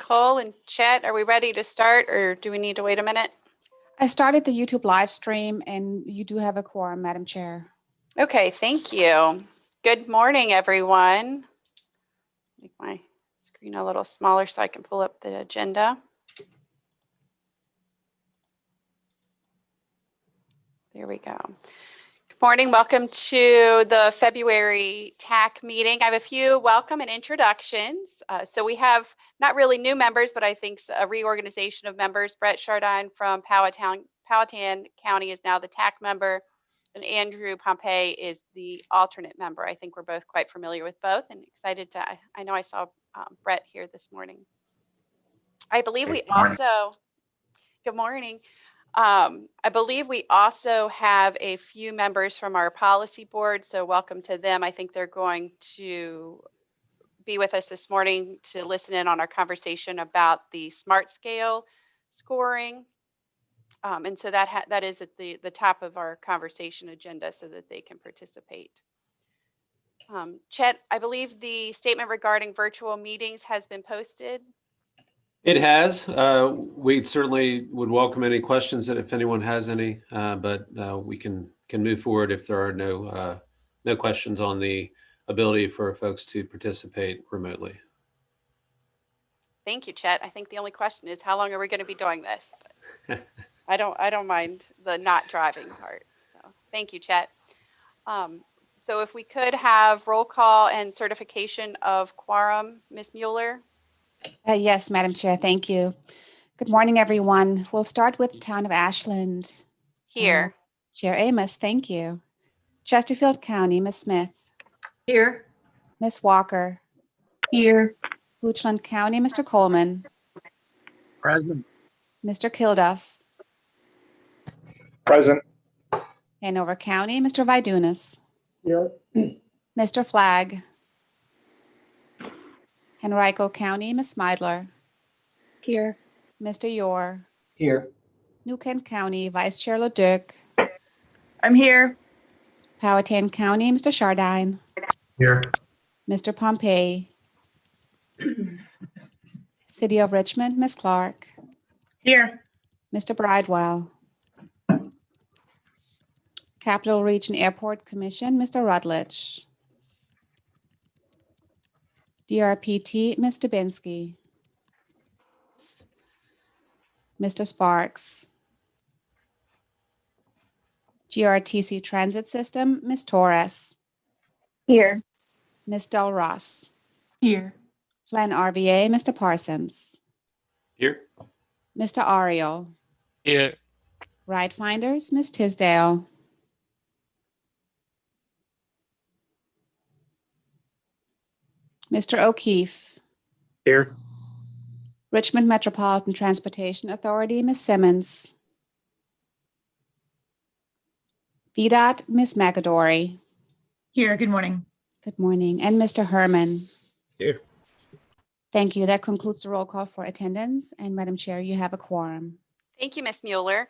Nicole and Chet, are we ready to start or do we need to wait a minute? I started the YouTube live stream and you do have a quorum, Madam Chair. Okay, thank you. Good morning, everyone. Make my screen a little smaller so I can pull up the agenda. There we go. Good morning. Welcome to the February TAC meeting. I have a few welcome and introductions. So we have not really new members, but I think a reorganization of members. Brett Chardine from Powhatan County is now the TAC member, and Andrew Pompey is the alternate member. I think we're both quite familiar with both and excited to, I know I saw Brett here this morning. I believe we also, good morning. I believe we also have a few members from our policy board, so welcome to them. I think they're going to be with us this morning to listen in on our conversation about the SMART scale scoring. And so that is at the top of our conversation agenda so that they can participate. Chet, I believe the statement regarding virtual meetings has been posted. It has. We certainly would welcome any questions that if anyone has any, but we can move forward if there are no questions on the ability for folks to participate remotely. Thank you, Chet. I think the only question is how long are we going to be doing this? But I don't mind the not driving part. So thank you, Chet. So if we could have roll call and certification of quorum, Ms. Mueller. Yes, Madam Chair, thank you. Good morning, everyone. We'll start with the town of Ashland. Here. Chair Amos, thank you. Chesterfield County, Ms. Smith. Here. Ms. Walker. Here. Goochland County, Mr. Coleman. Present. Mr. Kilduff. Present. Hanover County, Mr. Vidunas. Here. Mr. Flagg. Henrico County, Ms. Meidler. Here. Mr. Yor. Here. New Kent County, Vice Chair LeDuc. I'm here. Powhatan County, Mr. Chardine. Here. Mr. Pompey. City of Richmond, Ms. Clark. Here. Mr. Bridewell. Capital Region Airport Commission, Mr. Rutledge. DRPT, Ms. Dubinsky. Mr. Sparks. GRTC Transit System, Ms. Torres. Here. Ms. Del Ross. Here. Plan RVA, Mr. Parsons. Here. Mr. Ariel. Here. Ride Finders, Ms. Tisdale. Mr. O'Keefe. Here. Richmond Metropolitan Transportation Authority, Ms. Simmons. VDOT, Ms. McAdory. Here. Good morning. Good morning. And Mr. Herman. Here. Thank you. That concludes the roll call for attendance. And Madam Chair, you have a quorum. Thank you, Ms. Mueller.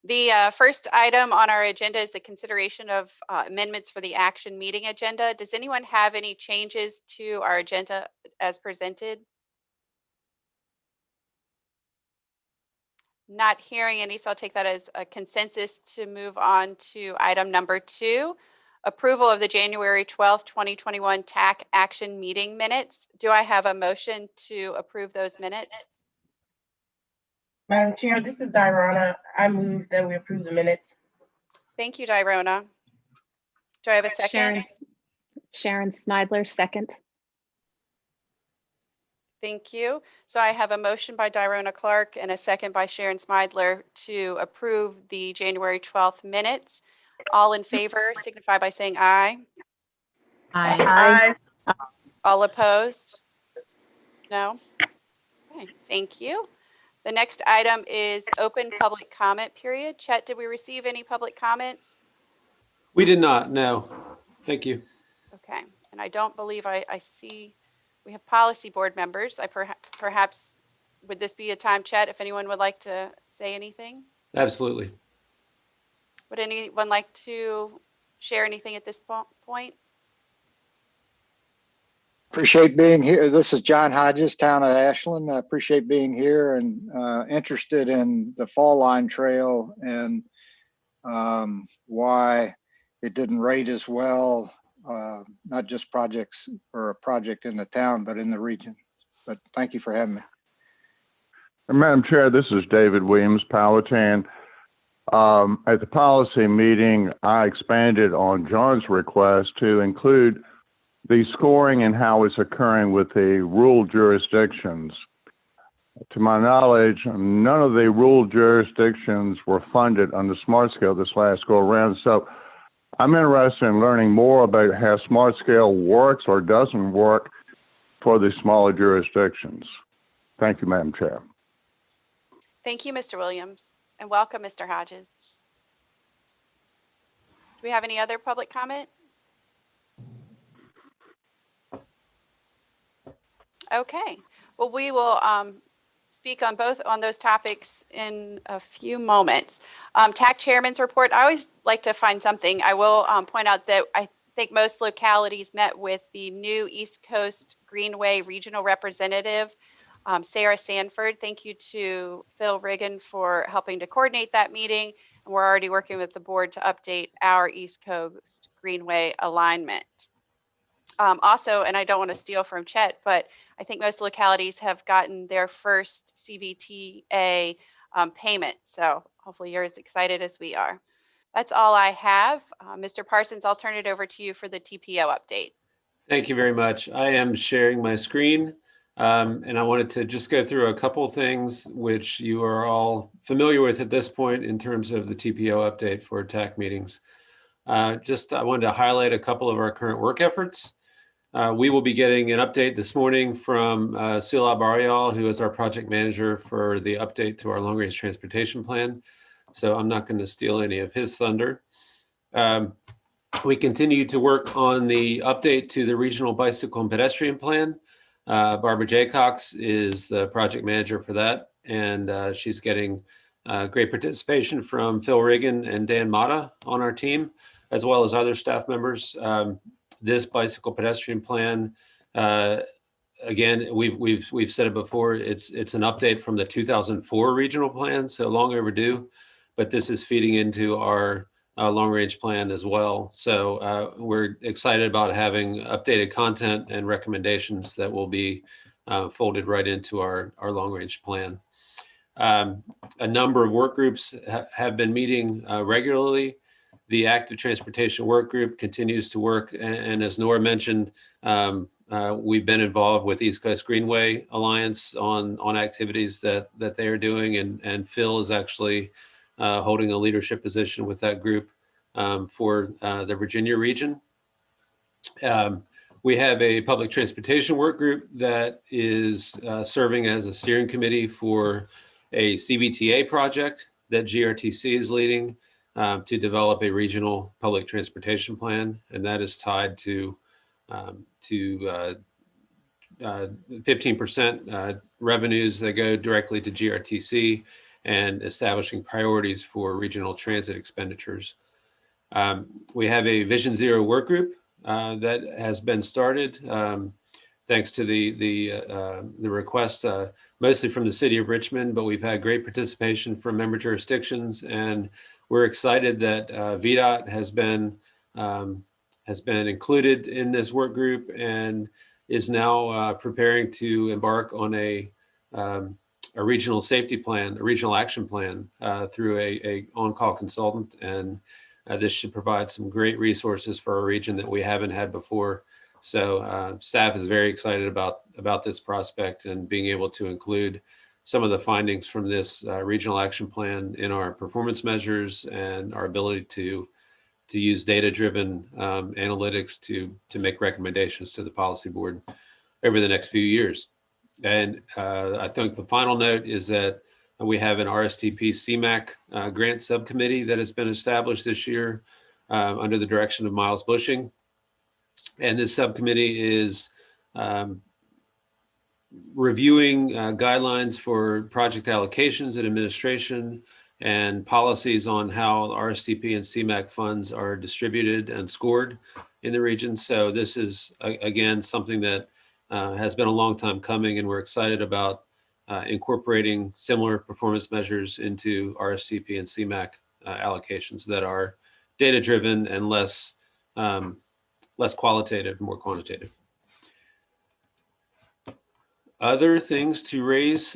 The first item on our agenda is the consideration of amendments for the action meeting agenda. Does anyone have any changes to our agenda as presented? Not hearing any, so I'll take that as a consensus to move on to item number 2, approval of the January 12th, 2021 TAC action meeting minutes. Do I have a motion to approve those minutes? Madam Chair, this is Dirona. I move that we approve the minutes. Thank you, Dirona. Do I have a second? Sharon Smidler, second. Thank you. So I have a motion by Dirona Clark and a second by Sharon Smidler to approve the January 12th minutes. All in favor signify by saying aye. Aye. Aye. All opposed? No? Okay, thank you. The next item is open public comment period. Chet, did we receive any public comments? We did not. No. Thank you. Okay, and I don't believe I see we have policy board members. Perhaps would this be a time, Chet, if anyone would like to say anything? Absolutely. Would anyone like to share anything at this point? Appreciate being here. This is John Hodges, town of Ashland. I appreciate being here and interested in the Fall Line Trail and why it didn't rate as well, not just projects or a project in the town, but in the region. But thank you for having me. Madam Chair, this is David Williams, Powhatan. At the policy meeting, I expanded on John's request to include the scoring and how it's occurring with the rural jurisdictions. To my knowledge, none of the rural jurisdictions were funded under Smart Scale this last go around. So I'm interested in learning more about how Smart Scale works or doesn't work for the smaller jurisdictions. Thank you, Madam Chair. Thank you, Mr. Williams, and welcome, Mr. Hodges. Do we have any other public comment? Okay, well, we will speak on those topics in a few moments. TAC Chairman's report, I always like to find something. I will point out that I think most localities met with the new East Coast Greenway Regional Representative, Sarah Sanford. Thank you to Phil Riggin for helping to coordinate that meeting. And we're already working with the board to update our East Coast Greenway alignment. Also, and I don't want to steal from Chet, but I think most localities have gotten their first CVTA payment. So hopefully you're as excited as we are. That's all I have. Mr. Parsons, I'll turn it over to you for the TPO update. Thank you very much. I am sharing my screen, and I wanted to just go through a couple things which you are all familiar with at this point in terms of the TPO update for TAC meetings. I wanted to highlight a couple of our current work efforts. We will be getting an update this morning from Sulab Arial, who is our project manager for the update to our long-range transportation plan. So I'm not going to steal any of his thunder. We continue to work on the update to the regional bicycle and pedestrian plan. Barbara Jaycox is the project manager for that, and she's getting great participation from Phil Riggin and Dan Mata on our team, as well as other staff members. This bicycle pedestrian plan, again, we've said it before, it's an update from the 2004 regional plan, so long overdue, but this is feeding into our long range plan as well. So we're excited about having updated content and recommendations that will be folded right into our long range plan. A number of work groups have been meeting regularly. The active transportation work group continues to work. And as Nora mentioned, we've been involved with East Coast Greenway Alliance on activities that they are doing. And Phil is actually holding a leadership position with that group for the Virginia region. We have a public transportation work group that is serving as a steering committee for a CVTA project that GRTC is leading to develop a regional public transportation plan, and that is tied to 15% revenues that go directly to GRTC and establishing priorities for regional transit expenditures. We have a Vision Zero work group that has been started thanks to the request mostly from the city of Richmond, but we've had great participation from member jurisdictions, and we're excited that VDOT has been included in this work group and is now preparing to embark on a regional safety plan, a regional action plan through a on-call consultant, and this should provide some great resources for a region that we haven't had before. So staff is very excited about this prospect and being able to include some of the findings from this regional action plan in our performance measures and our ability to use data-driven analytics to make recommendations to the policy board over the next few years. And I think the final note is that we have an RRTP CMAQ grant subcommittee that has been established this year under the direction of Miles Bushing. And this subcommittee is reviewing guidelines for project allocations and administration and policies on how RRTP and CMAQ funds are distributed and scored in the region. So this is, again, something that has been a long time coming, and we're excited about incorporating similar performance measures into RSTP and CMAQ allocations that are data-driven and less qualitative, more quantitative. Other things to raise,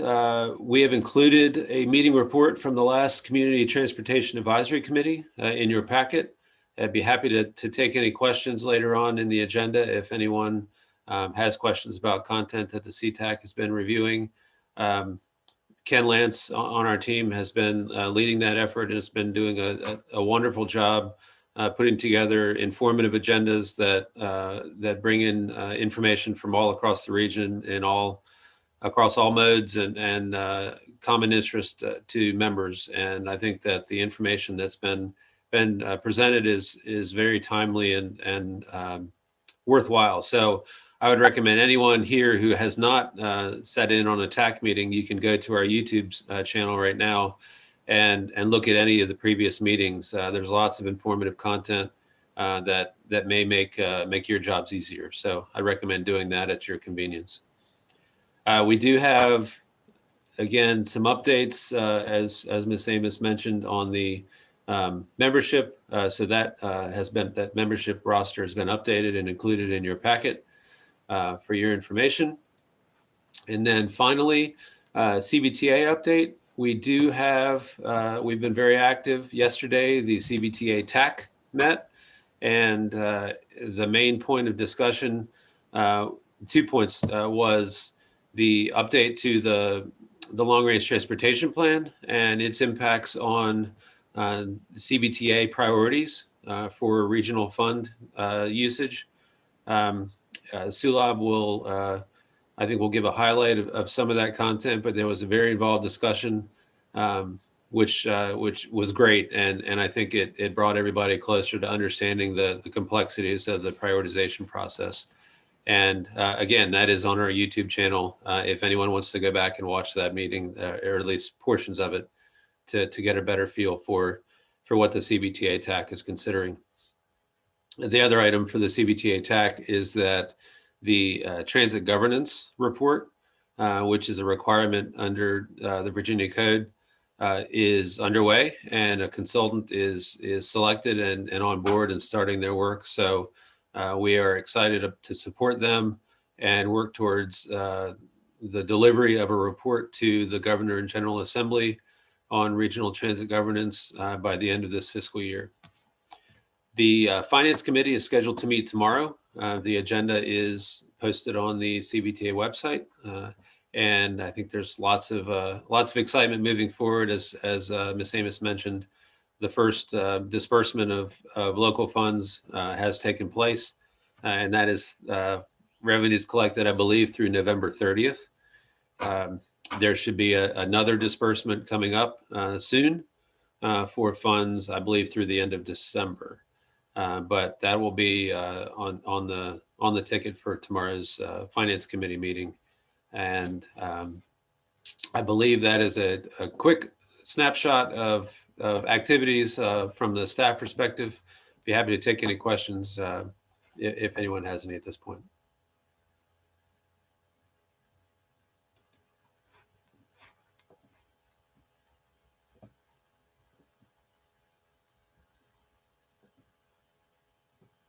we have included a meeting report from the last Community Transportation Advisory Committee in your packet. I'd be happy to take any questions later on in the agenda if anyone has questions about content that the CTAC has been reviewing. Ken Lance on our team has been leading that effort and has been doing a wonderful job putting together informative agendas that bring in information from all across the region and across all modes and common interest to members. And I think that the information that's been presented is very timely and worthwhile. So I would recommend anyone here who has not sat in on a TAC meeting, you can go to our YouTube channel right now and look at any of the previous meetings. There's lots of informative content that may make your jobs easier. So I recommend doing that at your convenience. We do have, again, some updates as Ms. Amos mentioned on the membership. So that membership roster has been updated and included in your packet for your information. And then finally, CBTA update. We do have, we've been very active. Yesterday, the CBTA TAC met, and the main point of discussion, 2 points, was the update to the long-range transportation plan and its impacts on CBTA priorities for regional fund usage. Sulab will, I think, will give a highlight of some of that content, but there was a very involved discussion, which was great, and I think it brought everybody closer to understanding the complexities of the prioritization process. And again, that is on our YouTube channel. If anyone wants to go back and watch that meeting, or at least portions of it, to get a better feel for what the CBTA TAC is considering. The other item for the CBTA TAC is that the transit governance report, which is a requirement under the Virginia Code, is underway, and a consultant is selected and on board and starting their work. So we are excited to support them and work towards the delivery of a report to the Governor and General Assembly on regional transit governance by the end of this fiscal year. The Finance Committee is scheduled to meet tomorrow. The agenda is posted on the CBTA website, and I think there's lots of excitement moving forward. As Ms. Amos mentioned, the first disbursement of local funds has taken place, and that is revenues collected, I believe, through November 30th. There should be another disbursement coming up soon for funds, I believe, through the end of December. But that will be on the ticket for tomorrow's Finance Committee meeting. And I believe that is a quick snapshot of activities from the staff perspective. Be happy to take any questions if anyone has any at this point.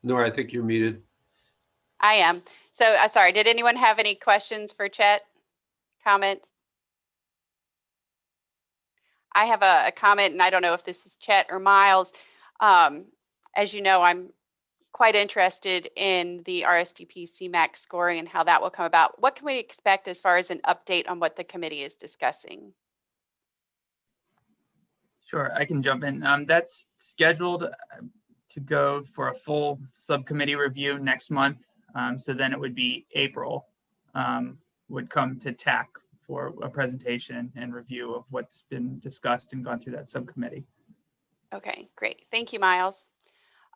Nora, I think you're muted. I am. So sorry, did anyone have any questions for Chet? Comments? I have a comment, and I don't know if this is Chet or Miles. As you know, I'm quite interested in the RSTP CMAQ scoring and how that will come about. What can we expect as far as an update on what the committee is discussing? Sure, I can jump in. That's scheduled to go for a full subcommittee review next month. So then it would be April, would come to TAC for a presentation and review of what's been discussed and gone through that subcommittee. Okay, great. Thank you, Miles.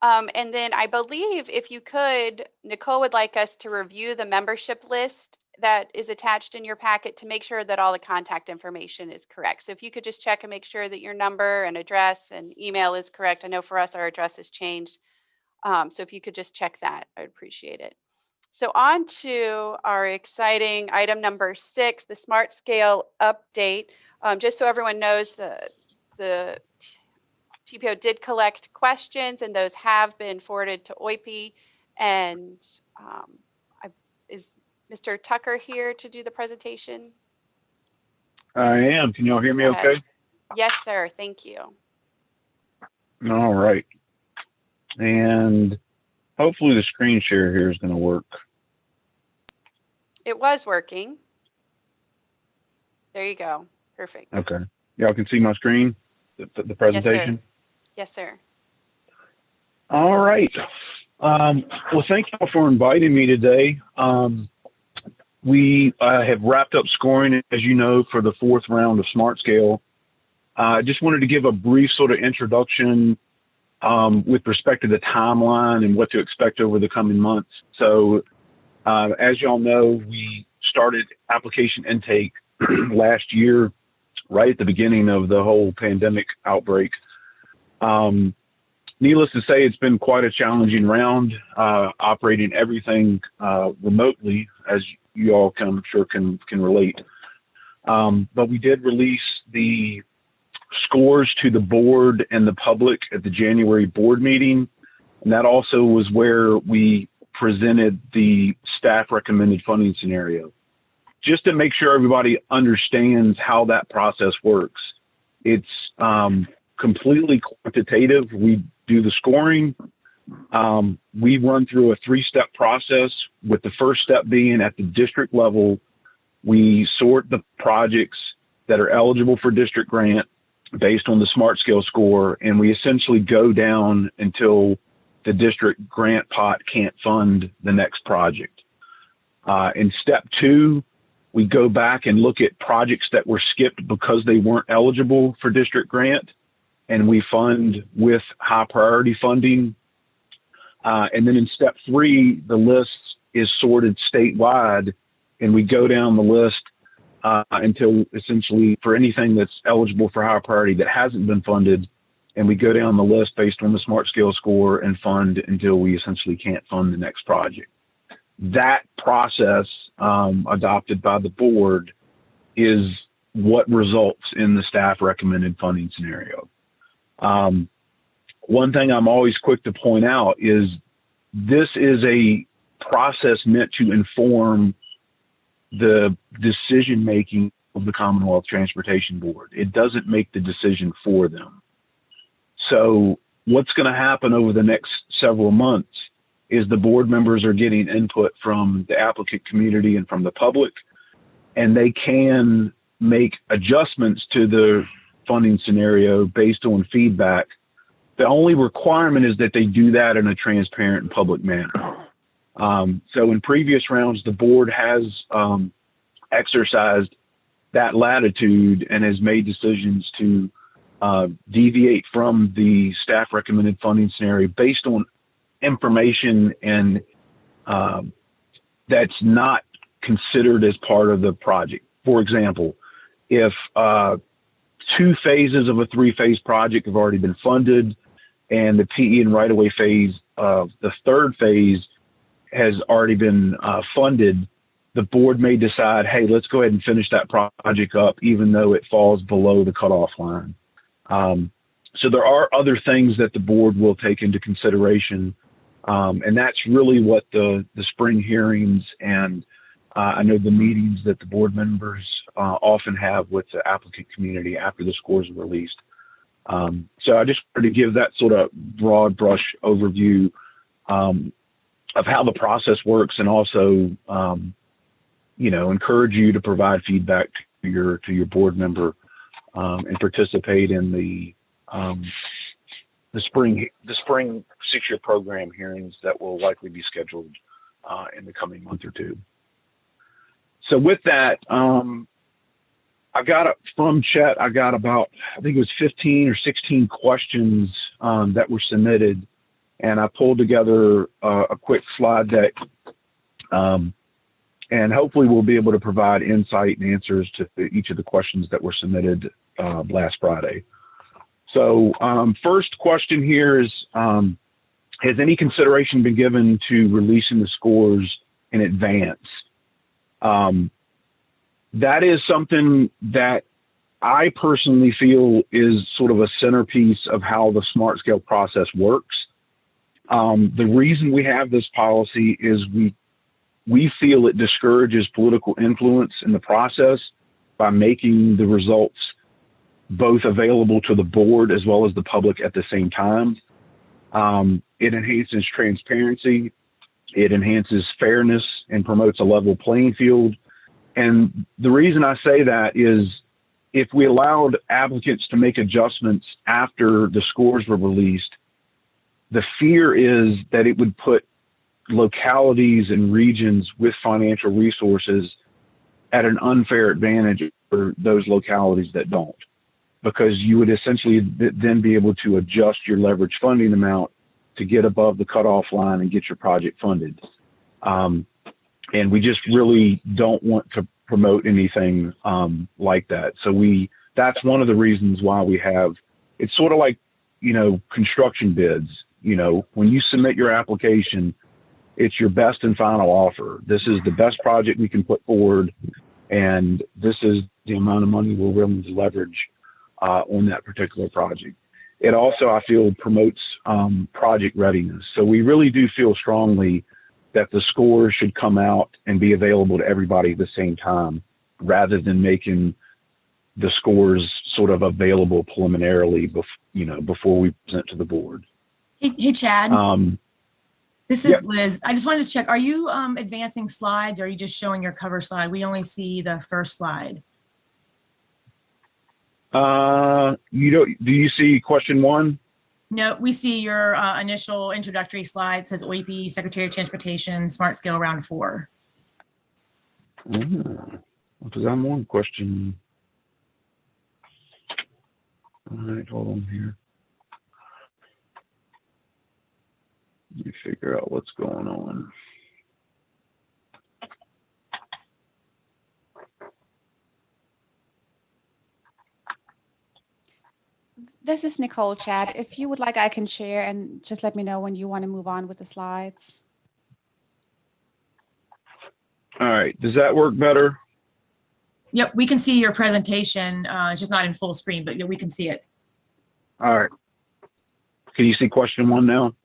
And then I believe if you could, Nicole would like us to review the membership list that is attached in your packet to make sure that all the contact information is correct. So if you could just check and make sure that your number and address and email is correct. I know for us, our address has changed. So if you could just check that, I'd appreciate it. So on to our exciting item number 6, the Smart Scale update. Just so everyone knows, the TPO did collect questions, and those have been forwarded to OIP. And is Mr. Tucker here to do the presentation? I am. Can y'all hear me Go ahead. okay? Yes, sir. Thank you. All right. And hopefully the screen share here is going to work. It was working. There you go. Perfect. Okay. Y'all can see my screen, the presentation? Yes, sir. All right. Well, thank y'all for inviting me today. We have wrapped up scoring, as you know, for the 4th round of Smart Scale. I just wanted to give a brief sort of introduction with respect to the timeline and what to expect over the coming months. So as y'all know, we started application intake last year, right at the beginning of the whole pandemic outbreak. Needless to say, it's been quite a challenging round, operating everything remotely, as you all I'm sure can relate. But we did release the scores to the board and the public at the January board meeting. And that also was where we presented the staff recommended funding scenario. Just to make sure everybody understands how that process works. It's completely quantitative. We do the scoring. We run through a 3-step process, with the first step being at the district level. We sort the projects that are eligible for district grant based on the Smart Scale score, and we essentially go down until the district grant pot can't fund the next project. In step 2, we go back and look at projects that were skipped because they weren't eligible for district grant, and we fund with high priority funding. And then in step 3, the list is sorted statewide, and we go down the list until essentially for anything that's eligible for high priority that hasn't been funded, and we go down the list based on the Smart Scale score and fund until we essentially can't fund the next project. That process adopted by the board is what results in the staff recommended funding scenario. One thing I'm always quick to point out is this is a process meant to inform the decision-making of the Commonwealth Transportation Board. It doesn't make the decision for them. So what's going to happen over the next several months is the board members are getting input from the applicant community and from the public, and they can make adjustments to the funding scenario based on feedback. The only requirement is that they do that in a transparent and public manner. So in previous rounds, the board has exercised that latitude and has made decisions to deviate from the staff recommended funding scenario based on information and that's not considered as part of the project. For example, if 2 phases of a 3-phase project have already been funded and the PE and right-of-way phase of the 3rd phase has already been funded, the board may decide, hey, let's go ahead and finish that project up even though it falls below the cutoff line. So there are other things that the board will take into consideration, and that's really what the spring hearings and I know the meetings that the board members often have with the applicant community after the scores are released. So I just wanted to give that sort of broad brush overview of how the process works, and also, you know, encourage you to provide feedback to your board member and participate in the spring 6-year program hearings that will likely be scheduled in the coming month or 2. So with that, I got from Chet, I got about, I think it was 15 or 16 questions that were submitted, and I pulled together a quick slide deck, and hopefully we'll be able to provide insight and answers to each of the questions that were submitted last Friday. So first question here is, has any consideration been given to releasing the scores in advance. That is something that I personally feel is sort of a centerpiece of how the smart scale process works. The reason we have this policy is we feel it discourages political influence in the process by making the results both available to the board as well as the public at the same time. It enhances transparency, it enhances fairness, and promotes a level playing field. And the reason I say that is if we allowed applicants to make adjustments after the scores were released, the fear is that it would put localities and regions with financial resources at an unfair advantage for those localities that don't, because you would essentially then be able to adjust your leverage funding amount to get above the cutoff line and get your project funded. And we just really don't want to promote anything like that. So that's one of the reasons why we have, it's sort of like, you know, construction bids. You know, when you submit your application, it's your best and final offer. This is the best project we can put forward, and this is the amount of money we're willing to leverage on that particular project. It also, I feel, promotes project readiness. So we really do feel strongly that the scores should come out and be available to everybody at the same time, rather than making the scores sort of available preliminarily, before we present to the board. Hey, Chad. This Yep. is Liz. I just wanted to check, are you advancing slides, or are you just showing your cover slide? We only see the first slide. Do you see question 1? No, we see your initial introductory slide. It says OIP, Secretary of Transportation, Smart Scale Round 4. Because I'm on question. All right, hold on here. Let me figure out what's going on. This is Nicole, Chad. If you would like, I can share and just let me know when you want to move on with the slides. All right, does that work better? Yep, we can see your presentation. It's just not in full screen, but we can see it. All right. Can you see question 1 now?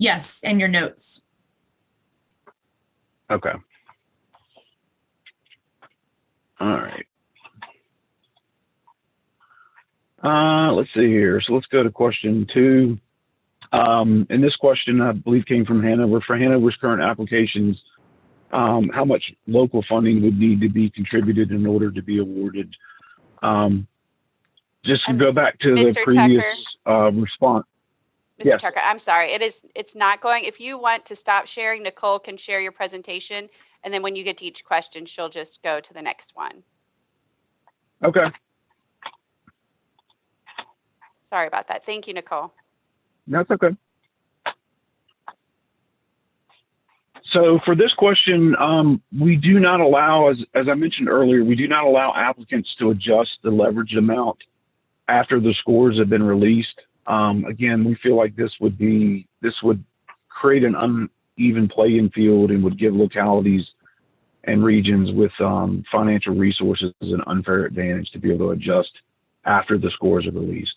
Yes, and your notes. Okay. All right. Let's see here. So let's go to question 2. And this question, I believe, came from Hanover. For Hanover's current applications, how much local funding would need to be contributed in order to be awarded? Just to go back to the Mr. previous Tucker. response. Mr. Yes. Tucker, I'm sorry. It's not going. If you want to stop sharing, Nicole can share your presentation. And then when you get to each question, she'll just go to the next one. Okay. Sorry about that. Thank you, Nicole. That's okay. So for this question, we do not allow, as I mentioned earlier, we do not allow applicants to adjust the leverage amount after the scores have been released. Again, we feel like this would create an uneven playing field and would give localities and regions with financial resources an unfair advantage to be able to adjust after the scores are released.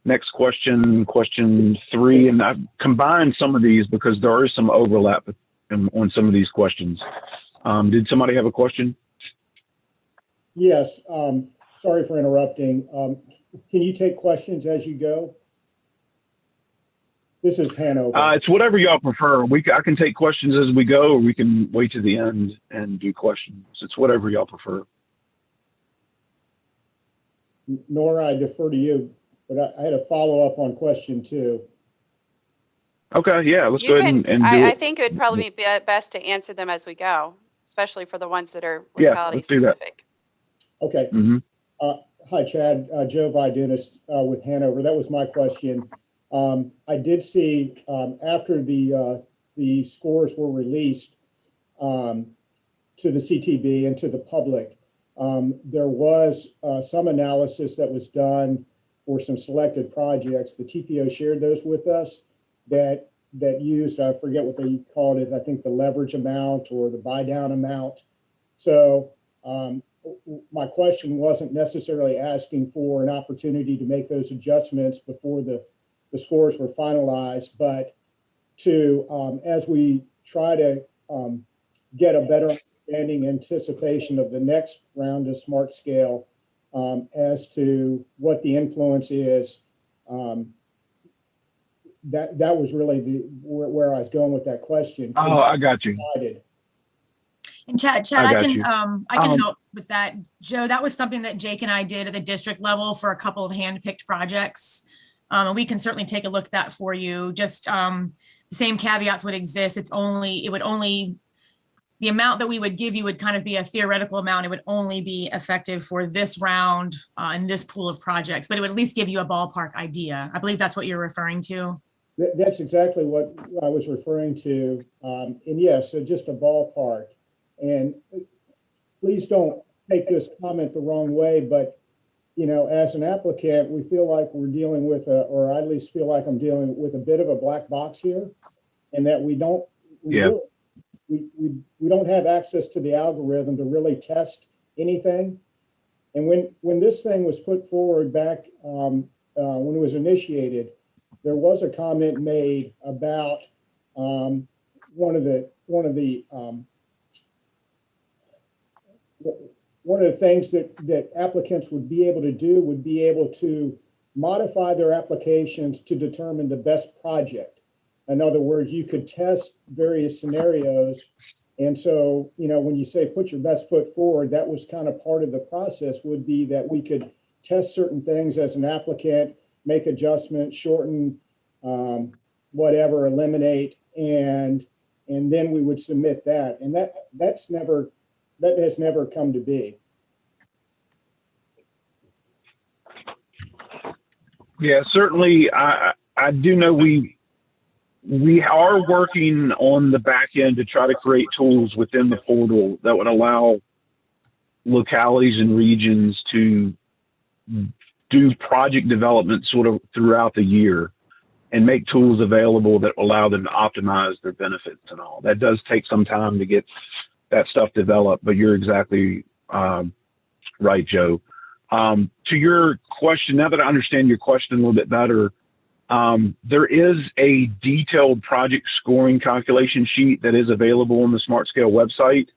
Next question, question 3, and I've combined some of these because there is some overlap on some of these questions. Did somebody have a question? Yes, sorry for interrupting. Can you take questions as you go? This is Hanover. It's whatever y'all prefer. I can take questions as we go, or we can wait to the end and do questions. It's whatever y'all prefer. Nora, I defer to you, but I had a follow-up on question 2. Okay, yeah, let's go ahead and do it. I think it would probably be best to answer them as we go, especially for the ones that are locality specific. Okay. Hi, Chad. Joe Vidunas with Hanover. That was my question. I did see after the scores were released to the CTB and to the public, there was some analysis that was done for some selected projects. The TPO shared those with us, that that used, I forget what they called it, I think the leverage amount or the buy down amount. So my question wasn't necessarily asking for an opportunity to make those adjustments before the scores were finalized, but to, as we try to get a better understanding, anticipation of the next round of smart scale, as to what the influence is, that was really where I was going with that question. Oh, I got you. And Chad, I I got can you. I can help with that. Joe, that was something that Jake and I did at the district level for a couple of hand-picked projects. And we can certainly take a look at that for you. Just the same caveats would exist. The amount that we would give you would kind of be a theoretical amount. It would only be effective for this round and this pool of projects, but it would at least give you a ballpark idea. I believe that's what you're referring to. That's exactly what I was referring to. And yes, so just a ballpark. And please don't take this comment the wrong way, but you know, as an applicant, we feel like we're dealing with or I at least feel like I'm dealing with a bit of a black box here, and that we don't have access to the algorithm to really test anything. And when this thing was put forward back when it was initiated, there was a comment made about one of the things that applicants would be able to do would be able to modify their applications to determine the best project. In other words, you could test various scenarios. And so, you know, when you say put your best foot forward, that was kind of part of the process, would be that we could test certain things as an applicant, make adjustments, shorten, whatever, eliminate, and then we would submit that. And that has never come to be. Yeah, certainly. I do know we are working on the back end to try to create tools within the portal that would allow localities and regions to do project development sort of throughout the year and make tools available that allow them to optimize their benefits and all. That does take some time to get that stuff developed, but you're exactly right, Joe. To your question, now that I understand your question a little bit better, there is a detailed project scoring calculation sheet that is available on the SmartScale website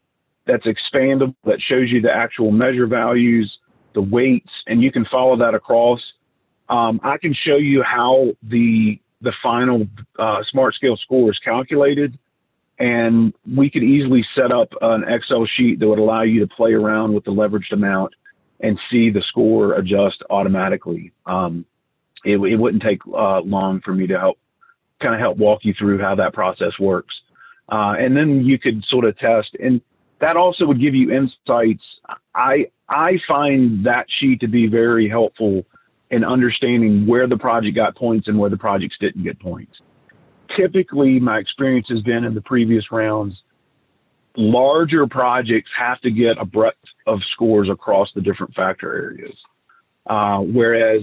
that's expandable, that shows you the actual measure values, the weights, and you can follow that across. I can show you how the final SmartScale score is calculated, and we could easily set up an Excel sheet that would allow you to play around with the leveraged amount and see the score adjust automatically. It wouldn't take long for me to help walk you through how that process works. And then you could sort of test, and that also would give you insights. I find that sheet to be very helpful in understanding where the project got points and where the projects didn't get points. Typically, my experience has been in the previous rounds, larger projects have to get a breadth of scores across the different factor areas, whereas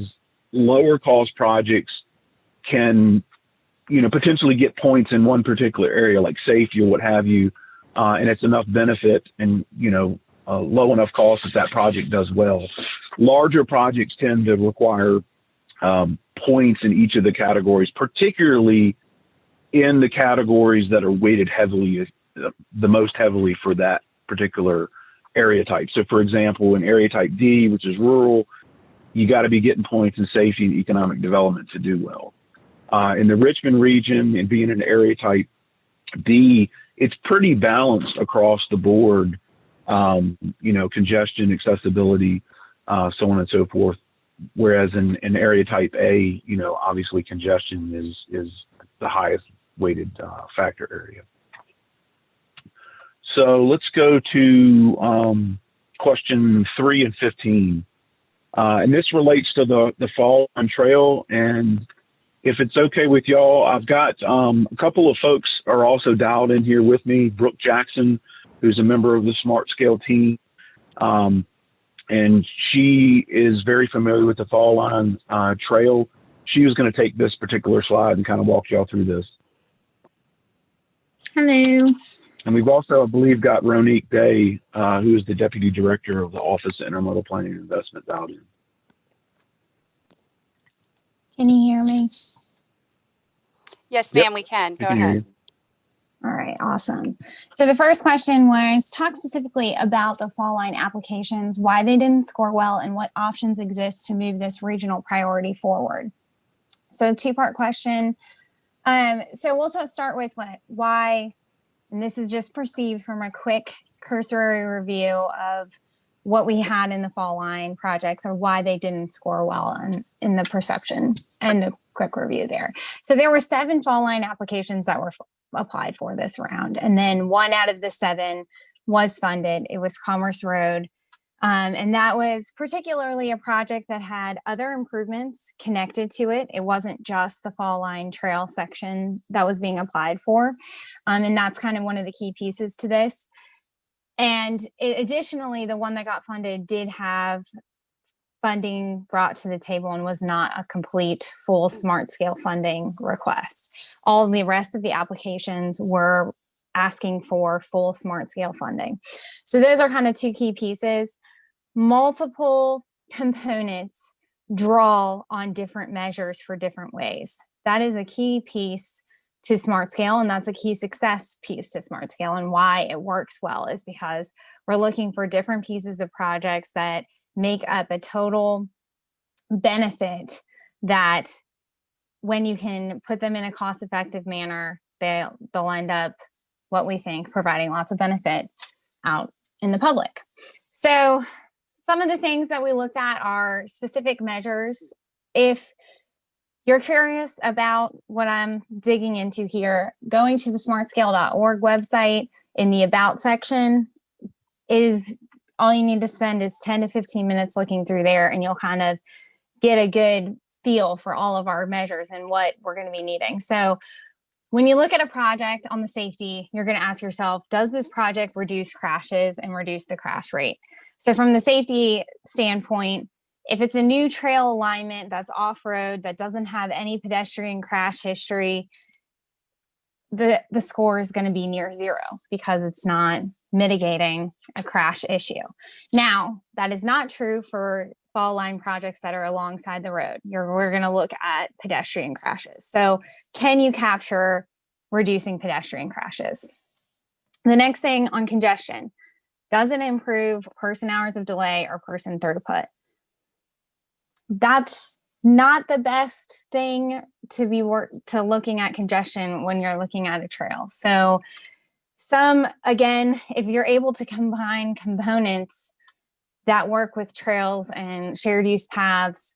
lower cost projects can, potentially get points in one particular area, like safety or what have you, and it's enough benefit and, low enough cost that project does well. Larger projects tend to require points in each of the categories, particularly in the categories that are weighted heavily, the most heavily for that particular area type. So for example, in area type D, which is rural, you got to be getting points in safety and economic development to do well. In the Richmond region and being in area type B, it's pretty balanced across the board, congestion, accessibility, so on and so forth. Whereas in area type A, obviously congestion is the highest weighted factor area. So let's go to question 3 and 15. And this relates to the fall on trail. And if it's okay with y'all, I've got a couple of folks are also dialed in here with me. Brooke Jackson, who's a member of the SmartScale team. And she is very familiar with the fall line trail. She was going to take this particular slide and kind of walk y'all through this. Hello. And we've also, I believe, got Ronique Day, who is the Deputy Director of the Office of Intermodal Planning and Investment, dialed in. Can you hear me? Yes, Yep, ma'am, we can. Go can hear ahead. you. All right, awesome. So the first question was talk specifically about the fall line applications, why they didn't score well, and what options exist to move this regional priority forward. So two-part question. So we'll start with why, and this is just perceived from a quick cursory review of what we had in the fall line projects or why they didn't score well in the perception, and a quick review there. So there were 7 fall line applications that were applied for this round. And then 1 out of the 7 was funded. It was Commerce Road. And that was particularly a project that had other improvements connected to it. It wasn't just the fall line trail section that was being applied for. And that's kind of one of the key pieces to this. And additionally, the one that got funded did have funding brought to the table and was not a complete full smart scale funding request. All of the rest of the applications were asking for full smart scale funding. So those are kind of 2 key pieces. Multiple components draw on different measures for different ways. That is a key piece to smart scale, and that's a key success piece to smart scale. And why it works well is because we're looking for different pieces of projects that make up a total benefit that when you can put them in a cost-effective manner, they'll end up, what we think, providing lots of benefit out in the public. So some of the things that we looked at are specific measures. If you're curious about what I'm digging into here, going to the smartscale.org website in the About section is all you need to spend is 10 to 15 minutes looking through there, and you'll kind of get a good feel for all of our measures and what we're going to be needing. So when you look at a project on the safety, you're going to ask yourself, does this project reduce crashes and reduce the crash rate? So from the safety standpoint, if it's a new trail alignment that's off-road, that doesn't have any pedestrian crash history, the score is going to be near 0 because it's not mitigating a crash issue. Now, that is not true for fall line projects that are alongside the road. We're going to look at pedestrian crashes. So can you capture reducing pedestrian crashes? The next thing on congestion, does it improve person hours of delay or person throughput? That's not the best thing to be looking at congestion when you're looking at a trail. So again, if you're able to combine components that work with trails and shared use paths,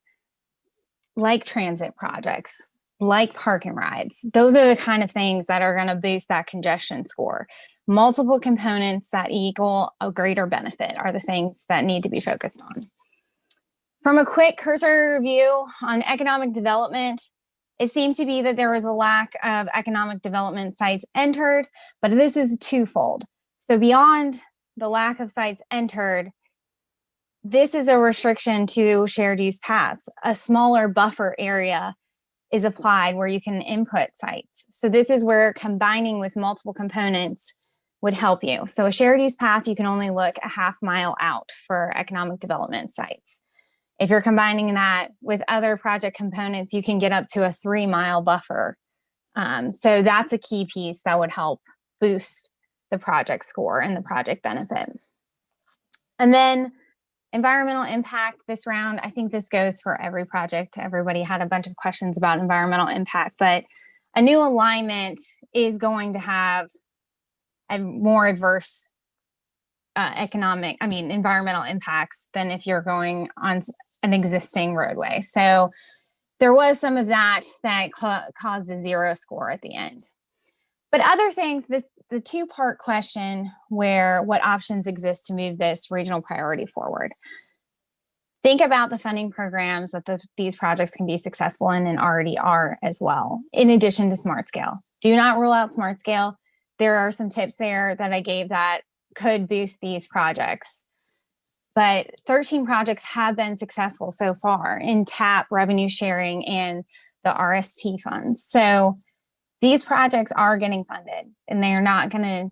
like transit projects, like park and rides, those are the kind of things that are going to boost that congestion score. Multiple components that equal a greater benefit are the things that need to be focused on. From a quick cursory review on economic development, it seems to be that there was a lack of economic development sites entered, but this is twofold. So beyond the lack of sites entered, this is a restriction to shared use paths. A smaller buffer area is applied where you can input sites. So this is where combining with multiple components would help you. So a shared use path, you can only look a half mile out for economic development sites. If you're combining that with other project components, you can get up to a 3-mile buffer. So that's a key piece that would help boost the project score and the project benefit. And then environmental impact this round, I think this goes for every project. Everybody had a bunch of questions about environmental impact, but a new alignment is going to have a more adverse environmental impacts than if you're going on an existing roadway. So there was some of that caused a 0 score at the end. But other things, the 2-part question where what options exist to move this regional priority forward. Think about the funding programs that these projects can be successful in and already are as well, in addition to Smart Scale. Do not rule out Smart Scale. There are some tips there that I gave that could boost these projects. But 13 projects have been successful so far in TAP, revenue sharing, and the RST funds. So these projects are getting funded and they're not going to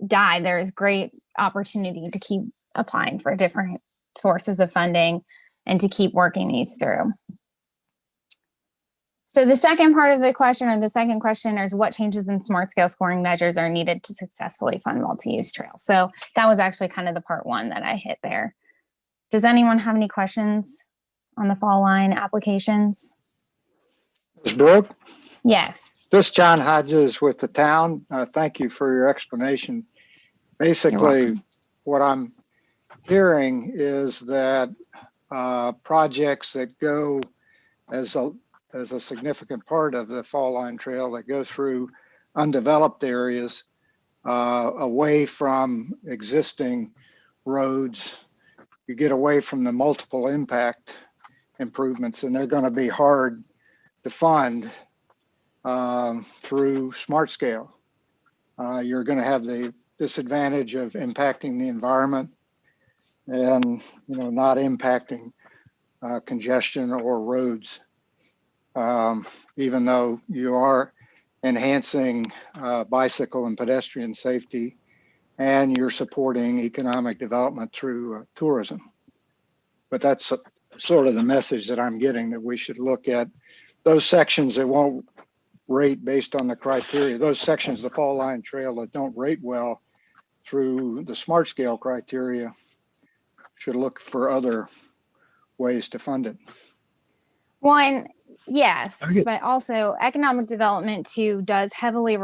die. There's great opportunity to keep applying for different sources of funding and to keep working these through. So the second part of the question, or the second question, is what changes in smart scale scoring measures are needed to successfully fund multi-use trails? So that was actually kind of the part one that I hit there. Does anyone have any questions on the fall line applications? Ms. Brooke? Yes. This is John Hodges with the town. Thank you for your explanation. Basically, what I'm hearing is that projects that go as a significant part of the fall line trail that go through undeveloped areas away from existing roads, you get away from the multiple impact improvements, and they're going to be hard to fund through smart scale. You're going to have the disadvantage of impacting the environment and not impacting congestion or roads, even though you are enhancing bicycle and pedestrian safety, and you're supporting economic development through tourism. But that's sort of the message that I'm getting, that we should look at those sections that won't rate based on the criteria, those sections of the fall line trail that don't rate well through the smart scale criteria, should look for other ways to fund it. One, yes, but also economic development too does heavily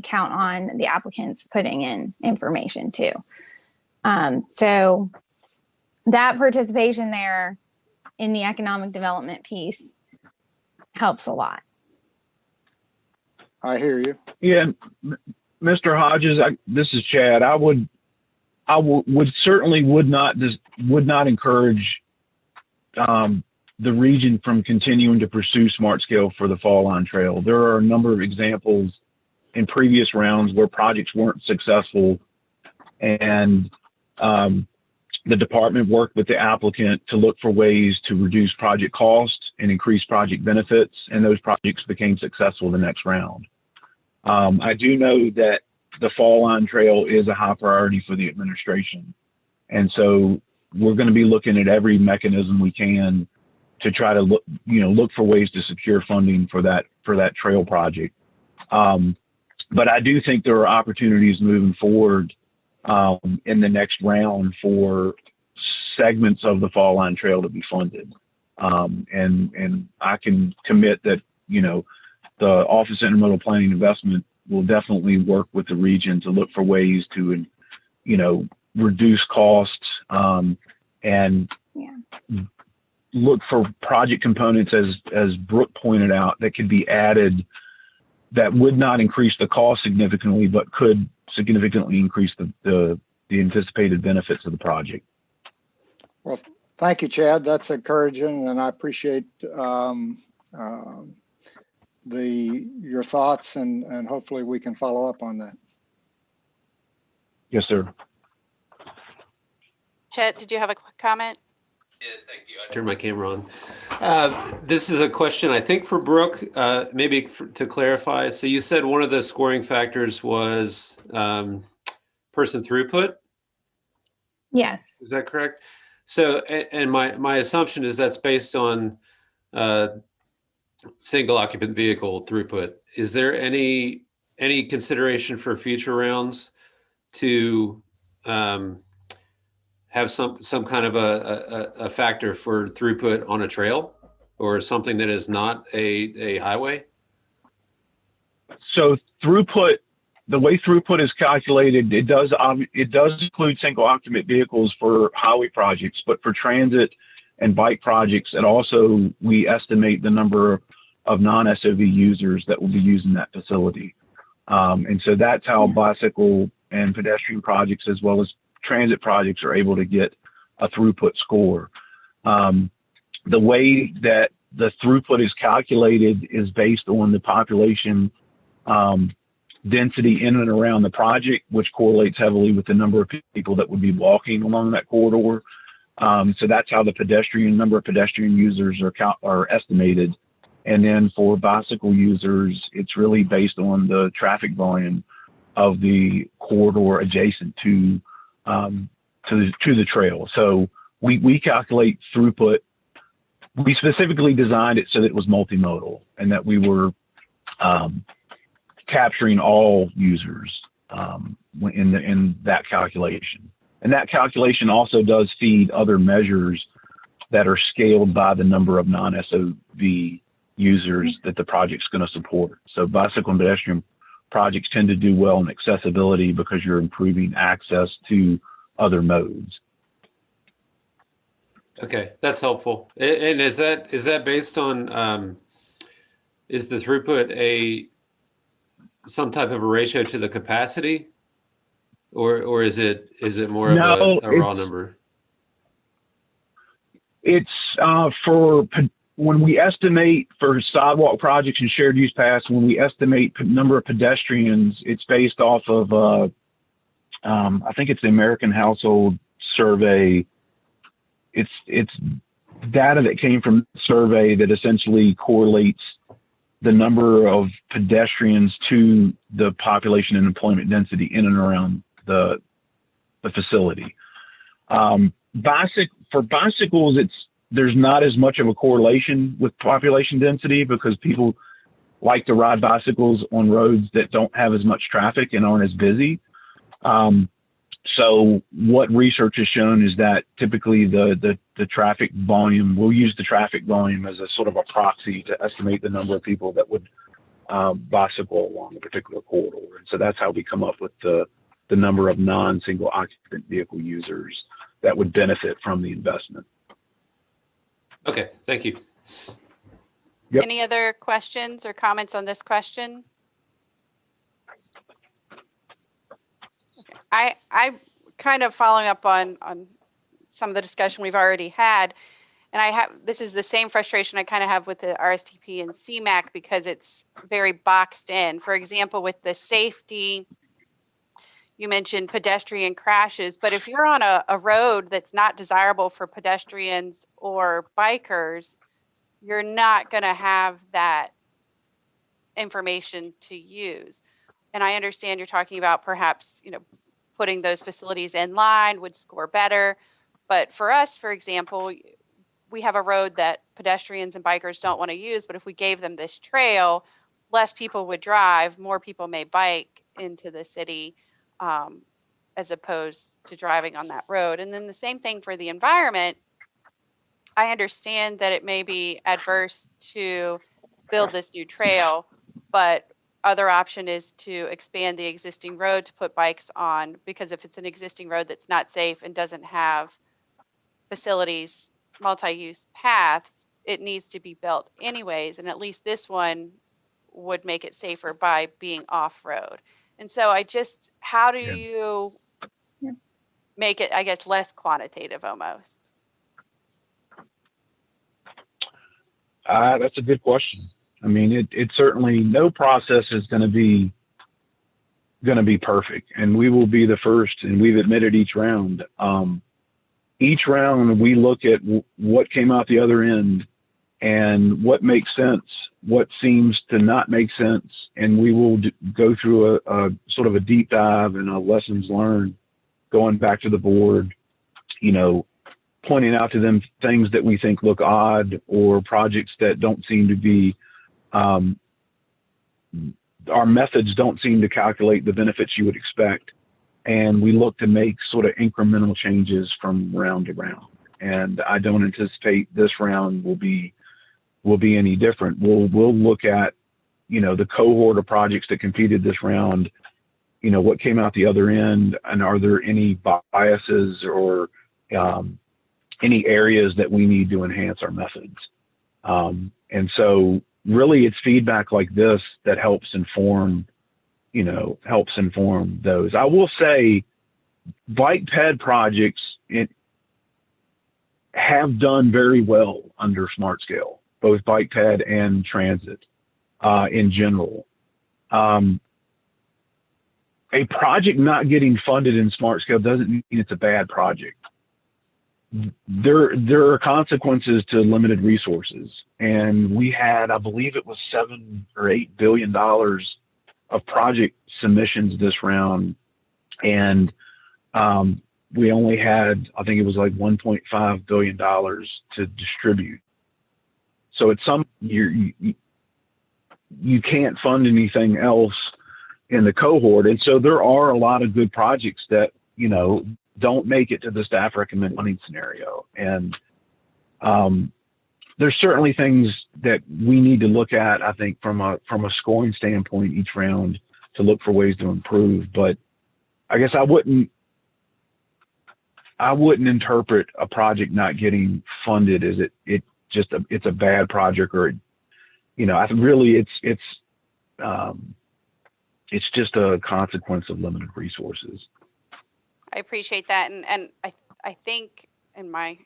count on the applicants putting in information too. So that participation there in the economic development piece helps a lot. I hear you. Yeah, Mr. Hodges, this is Chad. I would certainly would not encourage the region from continuing to pursue smart scale for the fall line trail. There are a number of examples in previous rounds where projects weren't successful, and the department worked with the applicant to look for ways to reduce project costs and increase project benefits, and those projects became successful the next round. I do know that the fall line trail is a high priority for the administration, and so we're going to be looking at every mechanism we can to try to look for ways to secure funding for that trail project. But I do think there are opportunities moving forward in the next round for segments of the fall line trail to be funded. And I can commit that, the Office of Intermodal Planning Investment will definitely work with the region to look for ways to, reduce costs and look for project components, as Brooke pointed out, that could be added that would not increase the cost significantly, but could significantly increase the anticipated benefits of the project. Well, thank you, Chad. That's encouraging, and I appreciate your thoughts, and hopefully we can follow up on that. Yes, sir. Chet, did you have a quick comment? Yeah, thank you. I turned my camera on. This is a question, I think, for Brooke, maybe to clarify. So you said one of the scoring factors was person throughput? Yes. Is that correct? So, and my assumption is that's based on single occupant vehicle throughput. Is there any consideration for future rounds to have some kind of a factor for throughput on a trail or something that is not a highway? So throughput, the way throughput is calculated, it does include single occupant vehicles for highway projects, but for transit and bike projects, and also we estimate the number of non-SOV users that will be using that facility. And so that's how bicycle and pedestrian projects, as well as transit projects, are able to get a throughput score. The way that the throughput is calculated is based on the population density in and around the project, which correlates heavily with the number of people that would be walking along that corridor. So that's how the number of pedestrian users are estimated. And then for bicycle users, it's really based on the traffic volume of the corridor adjacent to the trail. So we calculate throughput. We specifically designed it so that it was multimodal and that we were capturing all users in that calculation. And that calculation also does feed other measures that are scaled by the number of non-SOV users that the project's going to support. So bicycle and pedestrian projects tend to do well in accessibility because you're improving access to other modes. Okay, that's helpful. And is that based on is the throughput some type of a ratio to the capacity, or is it more of a raw number? It's for when we estimate for sidewalk projects and shared use paths, when we estimate number of pedestrians, it's based off of I think it's the American Household Survey. It's data that came from the survey that essentially correlates the number of pedestrians to the population and employment density in and around the facility. For bicycles, there's not as much of a correlation with population density because people like to ride bicycles on roads that don't have as much traffic and aren't as busy. So what research has shown is that typically the traffic volume, we'll use the traffic volume as a sort of a proxy to estimate the number of people that would bicycle along a particular corridor. And so that's how we come up with the number of non-single occupant vehicle users that would benefit from the investment. Okay, thank you. Yep. Any other questions or comments on this question? Okay. I kind of following up on some of the discussion we've already had, and this is the same frustration I kind of have with the RSTP and CMAQ because it's very boxed in. For example, with the safety, you mentioned pedestrian crashes, but if you're on a road that's not desirable for pedestrians or bikers, you're not going to have that information to use. And I understand you're talking about perhaps, putting those facilities in line would score better. But for us, for example, we have a road that pedestrians and bikers don't want to use, but if we gave them this trail, less people would drive, more people may bike into the city as opposed to driving on that road. And then the same thing for the environment. I understand that it may be adverse to build this new trail, but other option is to expand the existing road to put bikes on, because if it's an existing road that's not safe and doesn't have facilities, multi-use paths, it needs to be built anyways. And at least this one would make it safer by being off-road. And so how do you make it, I guess, less quantitative almost? That's a good question. I mean, it certainly, no process is going to be perfect, and we will be the first, and we've admitted each round. Each round we look at what came out the other end and what makes sense, what seems to not make sense, and we will go through a sort of a deep dive and a lessons learned, going back to the board, pointing out to them things that we think look odd or projects that don't seem to be, our methods don't seem to calculate the benefits you would expect. And we look to make sort of incremental changes from round to round. And I don't anticipate this round will be any different. We'll look at, the cohort of projects that competed this round, what came out the other end, and are there any biases or any areas that we need to enhance our methods. And so really it's feedback like this that helps inform those. I will say bike ped projects have done very well under Smart Scale, both bike ped and transit in general. A project not getting funded in Smart Scale doesn't mean it's a bad project. there are consequences to limited resources, and we had, I believe it was $7 or $8 billion of project submissions this round, and we only had, I think it was like $1.5 billion to distribute. So at some you can't fund anything else in the cohort, and so there are a lot of good projects that don't make it to the staff recommend funding scenario. And there's certainly things that we need to look at, I think, from a scoring standpoint each round to look for ways to improve. But I guess I wouldn't interpret a project not getting funded as it's a bad project, or I think really it's just a consequence of limited resources. I appreciate that. And I think, and my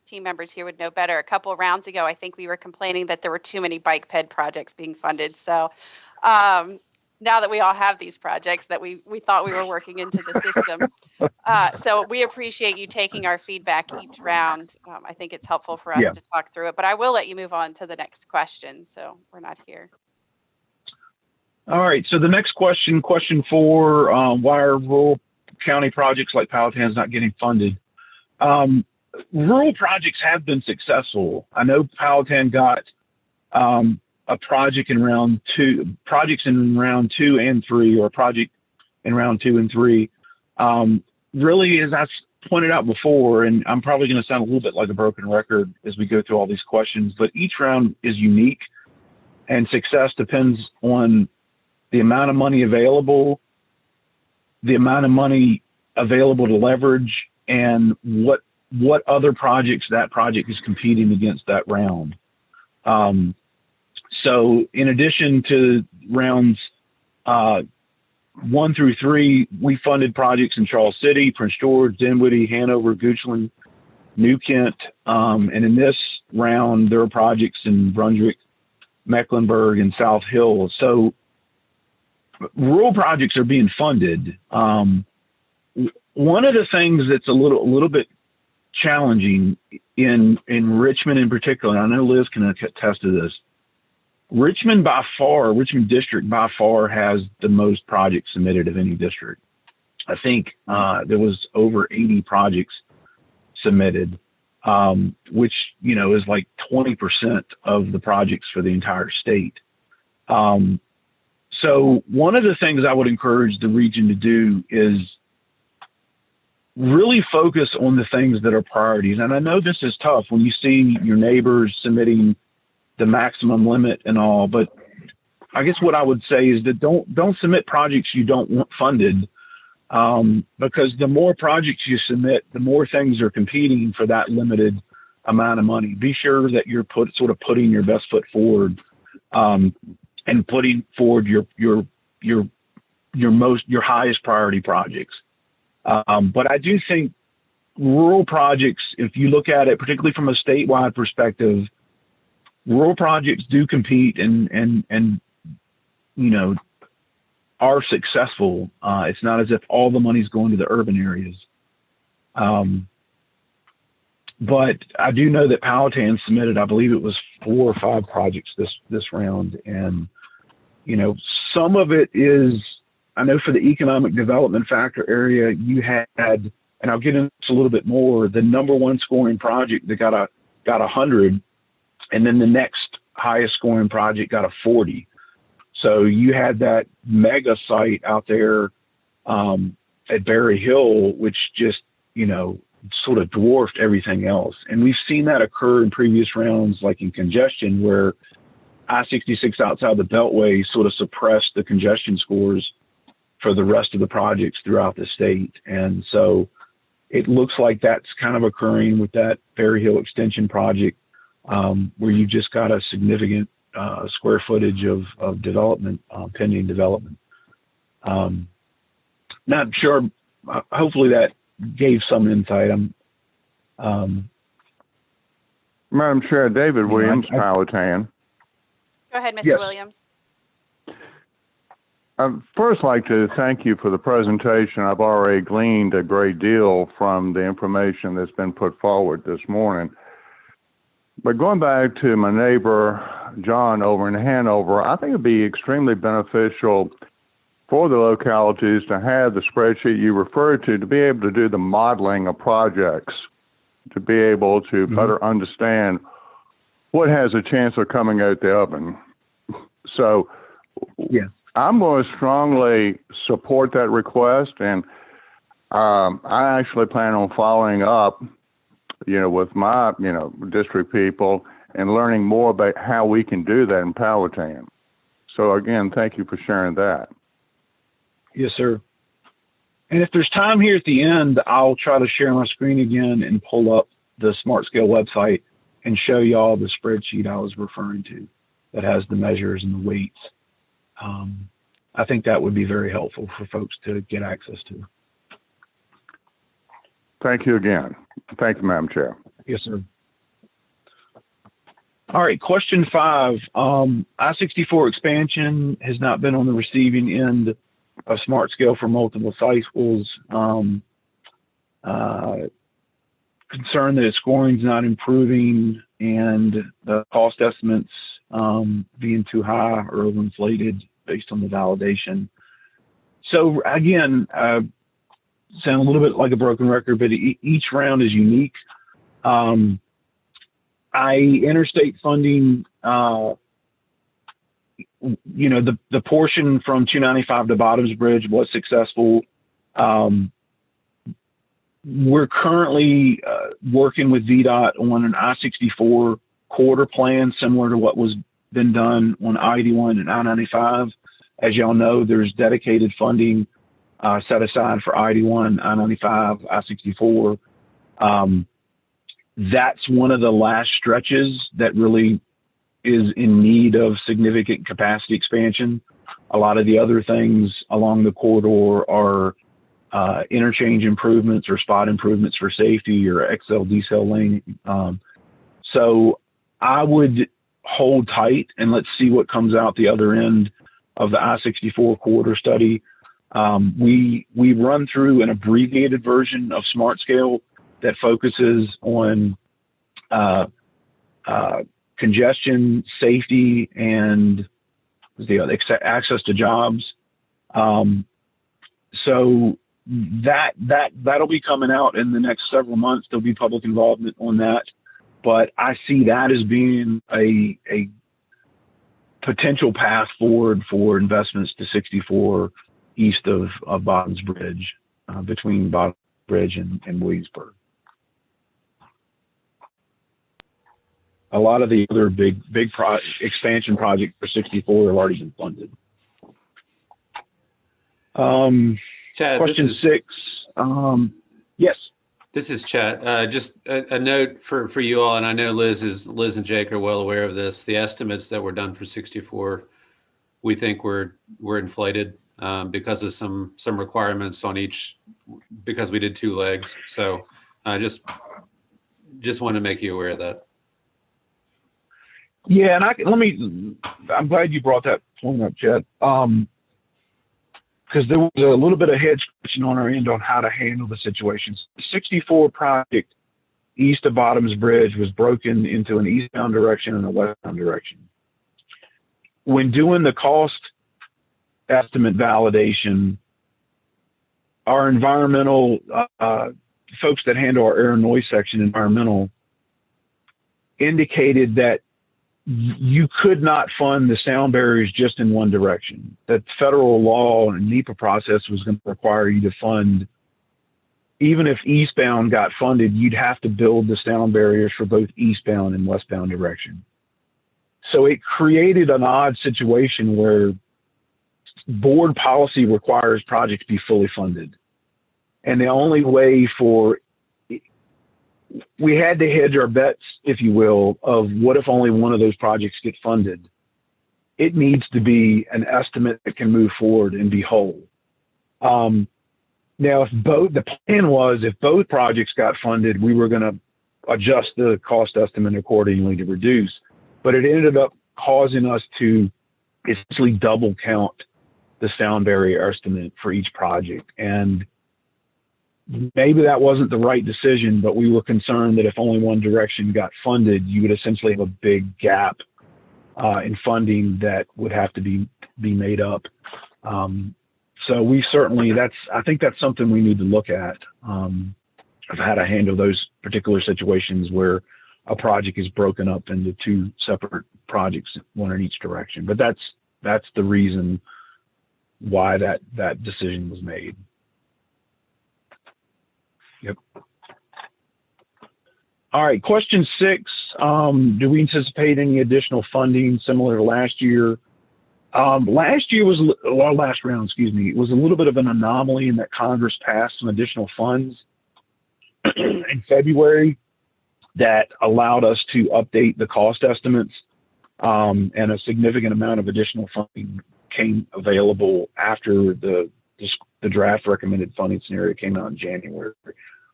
team members here would know better, a couple of rounds ago, I think we were complaining that there were too many bike ped projects being funded. So now that we all have these projects that we thought we were working into the system. So we appreciate you taking our feedback each round. I think it's helpful for us to talk through it, but I will let you move on to the next question. So we're not here. All right. So the next question 4, why are rural county projects like Powhatan's not getting funded? Rural projects have been successful. I know Powhatan got a project in round 2, projects in round 2 and 3, or a project in round 2 and 3. Really, as I pointed out before, and I'm probably going to sound a little bit like a broken record as we go through all these questions, but each round is unique, and success depends on the amount of money available, the amount of money available to leverage, and what other projects that project is competing against that round. So in addition to rounds 1 through 3, we funded projects in Charles City, Prince George, Dinwiddie, Hanover, Goochland, New Kent, and in this round there are projects in Brunswick, Mecklenburg, and South Hill. So rural projects are being funded. One of the things that's a little bit challenging in Richmond in particular, and I know Liz can attest to this, Richmond District by far has the most projects submitted of any district. I think there was over 80 projects submitted, which is like 20% of the projects for the entire state. So one of the things I would encourage the region to do is really focus on the things that are priorities. And I know this is tough when you see your neighbors submitting the maximum limit and all, but I guess what I would say is that don't submit projects you don't want funded, because the more projects you submit, the more things are competing for that limited amount of money. Be sure that you're putting your best foot forward, and putting forward your highest priority projects. But I do think rural projects, if you look at it, particularly from a statewide perspective, rural projects do compete and are successful. It's not as if all the money's going to the urban areas. But I do know that Powhatan submitted, I believe it was 4 or 5 projects this round. And, some of it is, I know for the economic development factor area, you had, and I'll get into this a little bit more, the number 1 scoring project that got 100, and then the next highest scoring project got a 40. So you had that mega site out there at Berry Hill, which just, sort of dwarfed everything else. And we've seen that occur in previous rounds, like in congestion, where I-66 outside the Beltway sort of suppressed the congestion scores for the rest of the projects throughout the state. And so it looks like that's kind of occurring with that Berry Hill extension project, where you just got a significant square footage of development, pending development. Not sure, hopefully that gave some insight. Madam Chair, David Williams, Powhatan. Go ahead, Mr. Yes. Williams. I'd first like to thank you for the presentation. I've already gleaned a great deal from the information that's been put forward this morning. But going back to my neighbor, John, over in Hanover, I think it'd be extremely beneficial for the localities to have the spreadsheet you referred to be able to do the modeling of projects, to be able to better understand what has a chance of coming out the oven. So yeah, I'm going to strongly support that request, and I actually plan on following up, with my, district people and learning more about how we can do that in Powhatan. So again, thank you for sharing that. Yes, sir. And if there's time here at the end, I'll try to share my screen again and pull up the SmartScale website and show y'all the spreadsheet I was referring to that has the measures and the weights. I think that would be very helpful for folks to get access to. Thank you again. Thank you, Madam Chair. Yes, sir. All right, question 5. I-64 expansion has not been on the receiving end of SmartScale for multiple cycles. Concern that its scoring is not improving and the cost estimates being too high or overinflated based on the validation. So again, sound a little bit like a broken record, but each round is unique. Interstate Funding, the portion from 295 to Bottoms Bridge was successful. We're currently working with VDOT on an I-64 corridor plan similar to what was been done on I-81 and I-95. As y'all know, there's dedicated funding set aside for I-81, I-95, I-64. That's one of the last stretches that really is in need of significant capacity expansion. A lot of the other things along the corridor are interchange improvements or spot improvements for safety or XL decel lane. So I would hold tight and let's see what comes out the other end of the I-64 corridor study. We run through an abbreviated version of SmartScale that focuses on congestion, safety, and the access to jobs. So that'll be coming out in the next several months. There'll be public involvement on that, but I see that as being a potential path forward for investments to 64 east of Bottoms Bridge, between Bottoms Bridge and Williamsburg. A lot of the other big expansion projects for 64 have already been funded. Chad, question 6. Yes. This is Chad. Just a note for you all, and I know Liz and Jake are well aware of this. The estimates that were done for 64, we think were inflated because of some requirements on each, because we did 2 legs. So just want to make you aware of that. Yeah, and I'm glad you brought that point up, Chad. Because there was a little bit of head scratching on our end on how to handle the situations. The 64 project east of Bottoms Bridge was broken into an eastbound direction and a westbound direction. When doing the cost estimate validation, our environmental folks that handle our air and noise section, environmental, indicated that you could not fund the sound barriers just in one direction. That federal law and NEPA process was going to require you to fund, even if eastbound got funded, you'd have to build the sound barriers for both eastbound and westbound direction. So it created an odd situation where board policy requires projects be fully funded. And the only way we had to hedge our bets, if you will, of what if only one of those projects get funded. It needs to be an estimate that can move forward and be whole. Now, the plan was if both projects got funded, we were going to adjust the cost estimate accordingly to reduce. But it ended up causing us to essentially double count the sound barrier estimate for each project. And maybe that wasn't the right decision, but we were concerned that if only one direction got funded, you would essentially have a big gap in funding that would have to be made up. So we certainly, I think that's something we need to look at of how to handle those particular situations where a project is broken up into two separate projects, one in each direction. But that's the reason why that decision was made. Yep. All right, question 6. Do we anticipate any additional funding similar to last year? Last year was, or last round, excuse me, was a little bit of an anomaly in that Congress passed some additional funds in February that allowed us to update the cost estimates, and a significant amount of additional funding came available after the draft recommended funding scenario came out in January.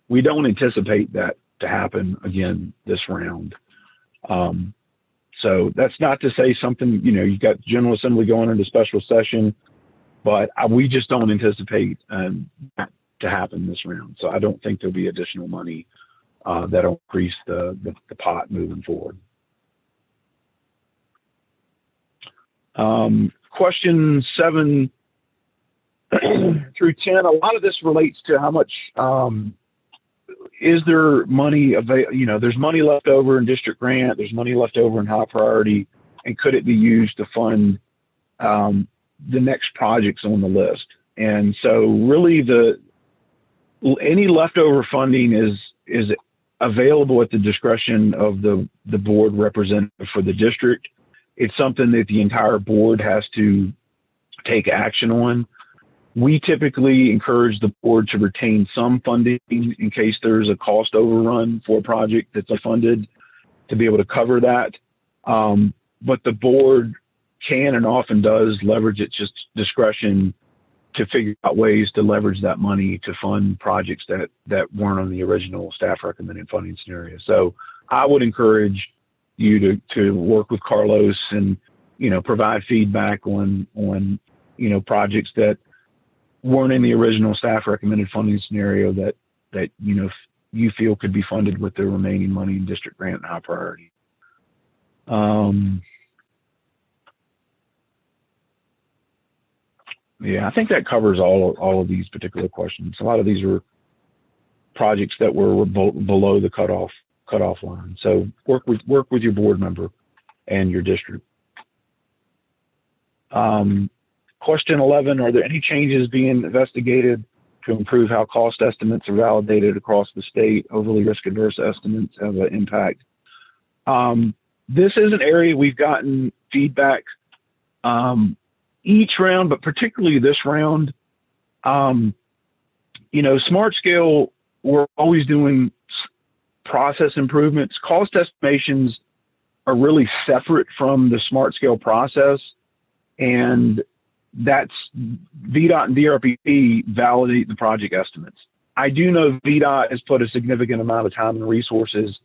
We don't anticipate that to happen again this round. So that's not to say something, you got General Assembly going into special session, but we just don't anticipate that to happen this round. So I don't think there'll be additional money that'll increase the pot moving forward. Question 7 through 10, a lot of this relates to how much is there money available? There's money left over in district grant, there's money left over in high priority, and could it be used to fund the next projects on the list? And so really any leftover funding is available at the discretion of the board representative for the district. It's something that the entire board has to take action on. We typically encourage the board to retain some funding in case there's a cost overrun for a project that's funded, to be able to cover that. But the board can and often does leverage its just discretion to figure out ways to leverage that money to fund projects that weren't on the original staff recommended funding scenario. So I would encourage you to work with Carlos and, provide feedback on projects that weren't in the original staff recommended funding scenario that you feel could be funded with the remaining money in district grant and high priority. Yeah, I think that covers all of these particular questions. A lot of these are projects that were below the cutoff line. So work with your board member and your district. Question 11, are there any changes being investigated to improve how cost estimates are validated across the state? Overly risk adverse estimates have an impact. This is an area we've gotten feedback each round, but particularly this round. Smart scale, we're always doing process improvements. Cost estimations are really separate from the smart scale process, and that's VDOT and DRPP validate the project estimates. I do know VDOT has put a significant amount of time and resources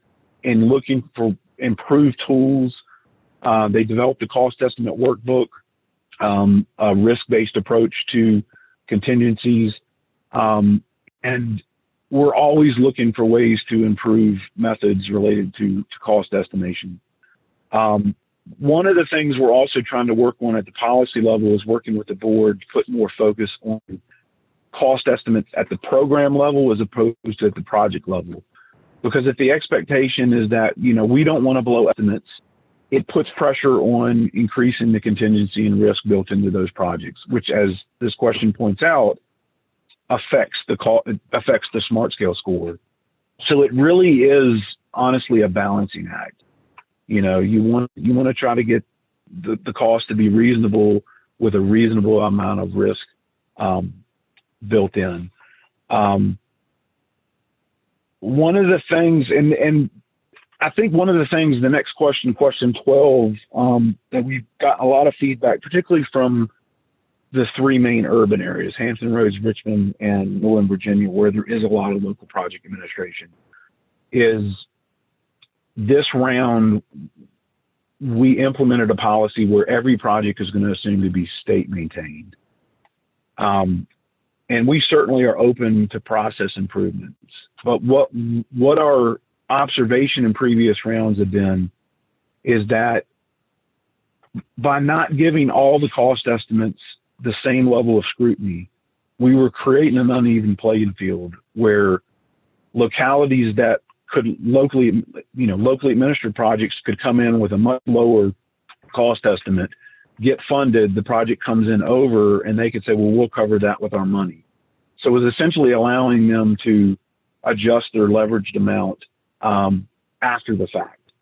in looking for improved tools. They developed a cost estimate workbook, a risk-based approach to contingencies, and we're always looking for ways to improve methods related to cost estimation. One of the things we're also trying to work on at the policy level is working with the board to put more focus on cost estimates at the program level as opposed to at the project level. Because if the expectation is that, we don't want to blow estimates, it puts pressure on increasing the contingency and risk built into those projects, which, as this question points out, affects the smart scale score. So it really is honestly a balancing act. You want to try to get the cost to be reasonable with a reasonable amount of risk built in. One of the things, and I think one of the things, the next question 12, that we've got a lot of feedback, particularly from the 3 main urban areas, Hampton Roads, Richmond, and Northern Virginia, where there is a lot of local project administration, is this round, we implemented a policy where every project is going to assume to be state maintained. And we certainly are open to process improvements. But what our observation in previous rounds have been is that by not giving all the cost estimates the same level of scrutiny, we were creating an uneven playing field where localities that could locally administered projects could come in with a much lower cost estimate, get funded, the project comes in over, and they could say, well, we'll cover that with our money. So it was essentially allowing them to adjust their leveraged amount after the fact.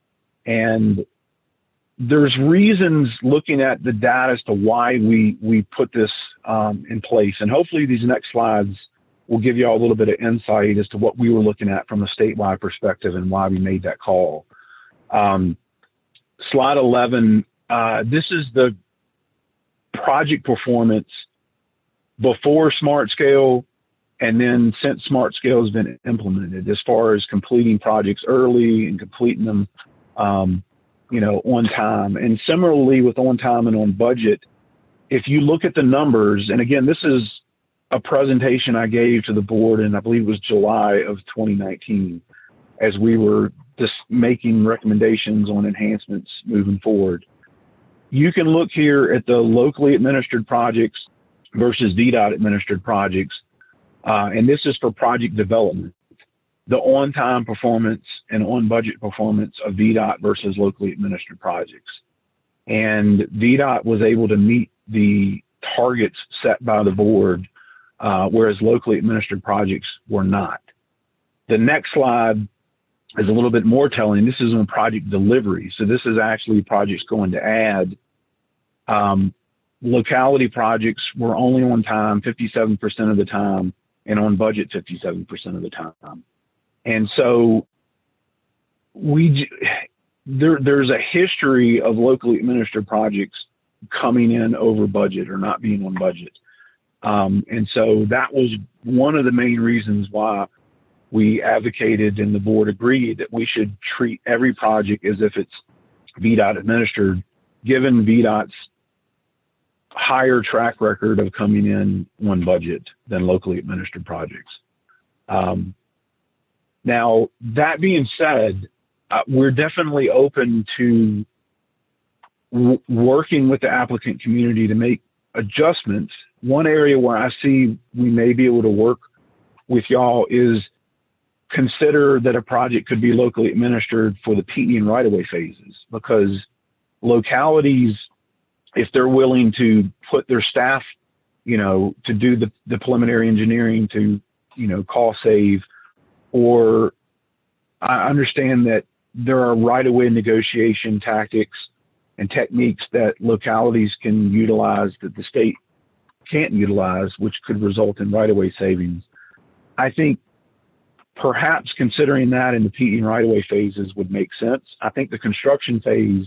And there's reasons looking at the data as to why we put this in place. And hopefully these next slides will give you all a little bit of insight as to what we were looking at from a statewide perspective and why we made that call. Slide 11, this is the project performance before Smart Scale and then since Smart Scale has been implemented, as far as completing projects early and completing them on time. And similarly with on time and on budget, if you look at the numbers, and again, this is a presentation I gave to the board in, I believe it was July of 2019, as we were just making recommendations on enhancements moving forward. You can look here at the locally administered projects versus VDOT administered projects, and this is for project development. The on-time performance and on-budget performance of VDOT versus locally administered projects. And VDOT was able to meet the targets set by the board, whereas locally administered projects were not. The next slide is a little bit more telling. This is on project delivery. So this is actually projects going to add. Locality projects were only on time 57% of the time and on budget 57% of the time. And so there's a history of locally administered projects coming in over budget or not being on budget. And so that was one of the main reasons why we advocated and the board agreed that we should treat every project as if it's VDOT administered, given VDOT's higher track record of coming in on budget than locally administered projects. Now, that being said, we're definitely open to working with the applicant community to make adjustments. One area where I see we may be able to work with y'all is consider that a project could be locally administered for the PE and right-of-way phases, because localities, if they're willing to put their staff, to do the preliminary engineering to, cost save, or I understand that there are right-of-way negotiation tactics and techniques that localities can utilize that the state can't utilize, which could result in right-of-way savings. I think perhaps considering that in the PE and right-of-way phases would make sense. I think the construction phase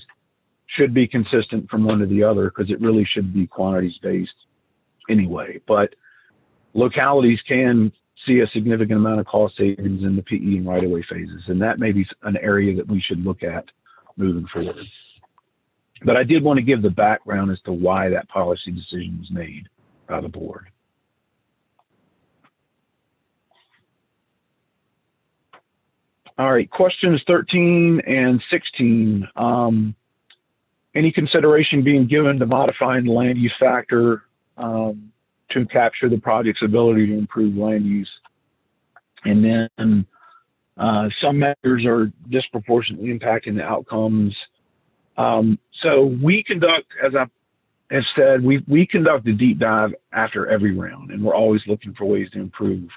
should be consistent from one to the other because it really should be quantities-based anyway. But localities can see a significant amount of cost savings in the PE and right-of-way phases, and that may be an area that we should look at moving forward. But I did want to give the background as to why that policy decision was made by the board. All right, questions 13 and 16. Any consideration being given to modifying the land use factor to capture the project's ability to improve land use? And then some measures are disproportionately impacting the outcomes. So we conduct, as I have said, we conduct a deep dive after every round, and we're always looking for ways to improve.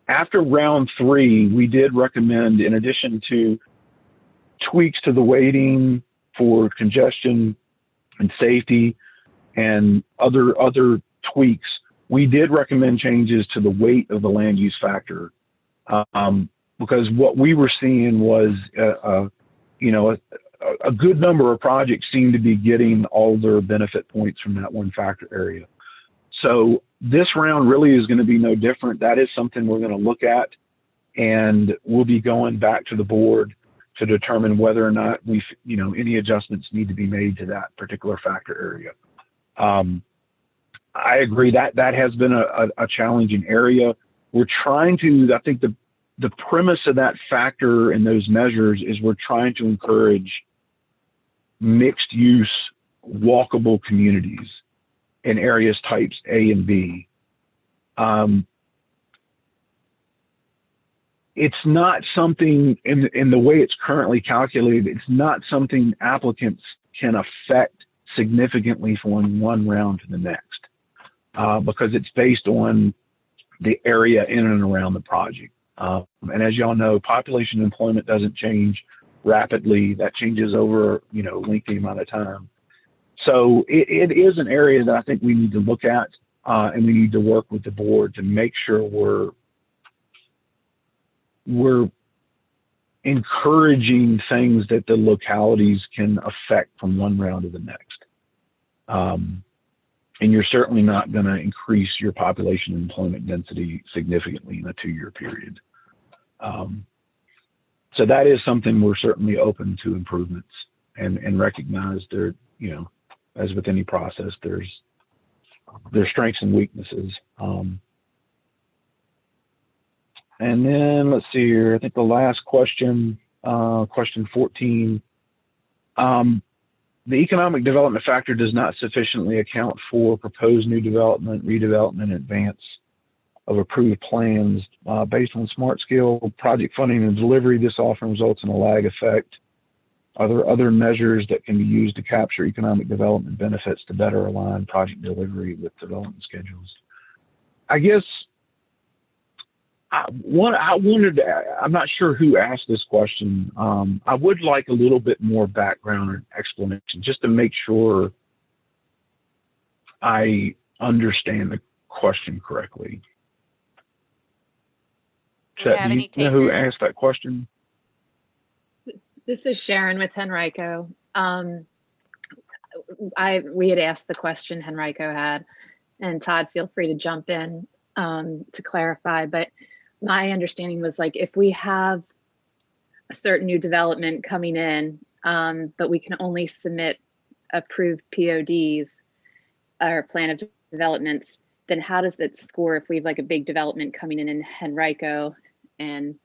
After round 3, we did recommend, in addition to tweaks to the weighting for congestion and safety and other tweaks, we did recommend changes to the weight of the land use factor, because what we were seeing was a good number of projects seem to be getting all their benefit points from that one factor area. So this round really is going to be no different. That is something we're going to look at, and we'll be going back to the board to determine whether or not any adjustments need to be made to that particular factor area. I agree that has been a challenging area. We're trying to, I think the premise of that factor in those measures is we're trying to encourage mixed use, walkable communities in areas types A and B. It's not something in the way it's currently calculated, it's not something applicants can affect significantly from one round to the next, because it's based on the area in and around the project. And as y'all know, population employment doesn't change rapidly. That changes over, a lengthy amount of time. So it is an area that I think we need to look at, and we need to work with the board to make sure we're encouraging things that the localities can affect from one round to the next. And you're certainly not going to increase your population and employment density significantly in a 2-year period. So that is something we're certainly open to improvements, and recognize there, as with any process, there's strengths and weaknesses. And then let's see here, I think the last question, question 14, the economic development factor does not sufficiently account for proposed new development, redevelopment in advance of approved plans. Based on smart scale project funding and delivery, this often results in a lag effect. Are there other measures that can be used to capture economic development benefits to better align project delivery with development schedules? I guess I wondered, I'm not sure who asked this question. I would like a little bit more background or explanation just to make sure I understand the question correctly. Do we Chet, have do any you know who takers? asked that question? This is Sharon with Henrico. We had asked the question, Henrico had, and Todd, feel free to jump in to clarify. But my understanding was, like, if we have a certain new development coming in, but we can only submit approved PODs or plan of developments, then how does it score if we have like a big development coming in Henrico and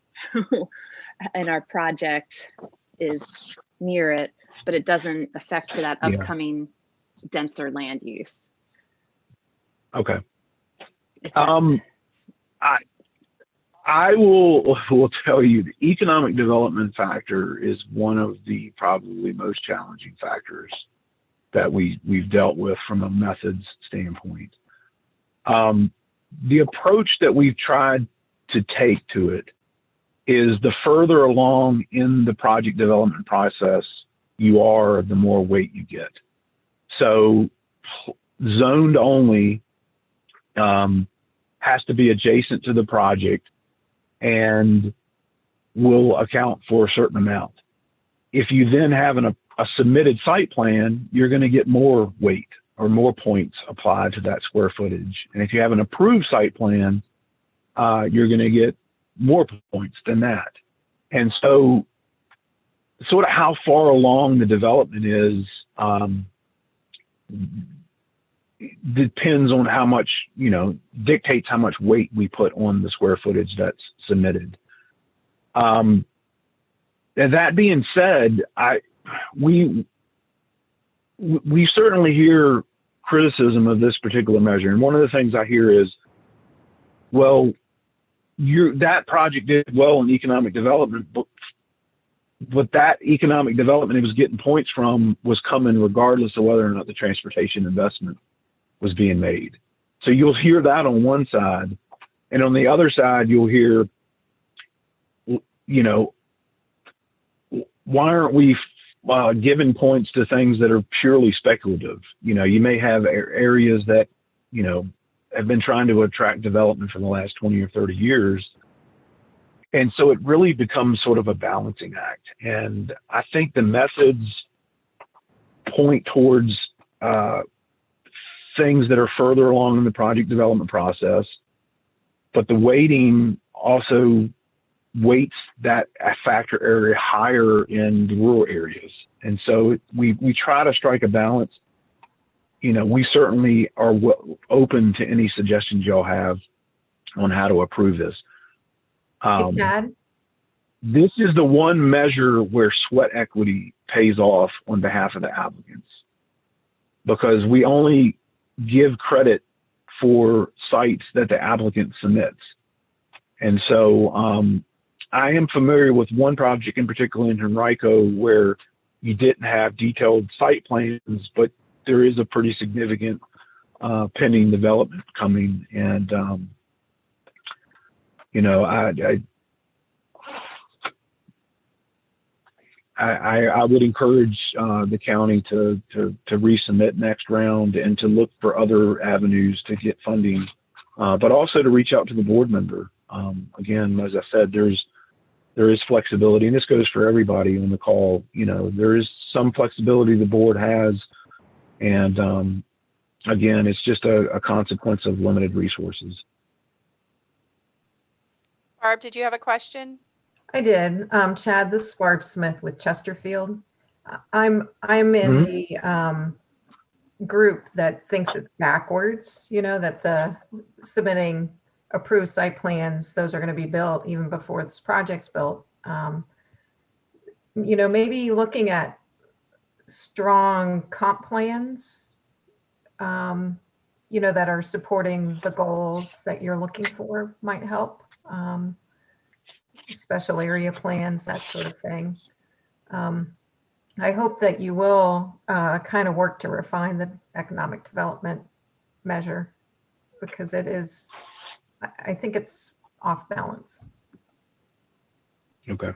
and our project is near it, but it doesn't affect for that upcoming denser land use? Okay. I will tell you, the economic development factor is one of the probably most challenging factors that we've dealt with from a methods standpoint. The approach that we've tried to take to it is the further along in the project development process you are, the more weight you get. So zoned only has to be adjacent to the project and will account for a certain amount. If you then have a submitted site plan, you're going to get more weight or more points applied to that square footage. And if you have an approved site plan, you're going to get more points than that. And so sort of how far along the development is depends on how much, dictates how much weight we put on the square footage that's submitted. And that being said, we certainly hear criticism of this particular measure. And one of the things I hear is, well, that project did well in economic development, but that economic development it was getting points from was coming regardless of whether or not the transportation investment was being made. So you'll hear that on one side, and on the other side, you'll hear, why aren't we giving points to things that are purely speculative? You may have areas that, have been trying to attract development for the last 20 or 30 years. And so it really becomes sort of a balancing act. And I think the methods point towards things that are further along in the project development process, but the weighting also weights that factor area higher in the rural areas. And so we try to strike a balance. we certainly are open to any suggestions y'all have on how to approve this. Chad? This is the one measure where sweat equity pays off on behalf of the applicants, because we only give credit for sites that the applicant submits. And so I am familiar with one project in particular in Henrico where you didn't have detailed site plans, but there is a pretty significant pending development coming. And, I would encourage the county to resubmit next round and to look for other avenues to get funding, but also to reach out to the board member. Again, as I said, there is flexibility, and this goes for everybody on the call. There is some flexibility the board has, and again, it's just a consequence of limited resources. Barb, did you have a question? I did. Chad, this is Barb Smith with Chesterfield. I'm in the group that thinks it's backwards, that the submitting approved site plans, those are going to be built even before this project's built. Maybe looking at strong comp plans, that are supporting the goals that you're looking for might help. Special area plans, that sort of thing. I hope that you will kind of work to refine the economic development measure, because I think it's off balance. Okay.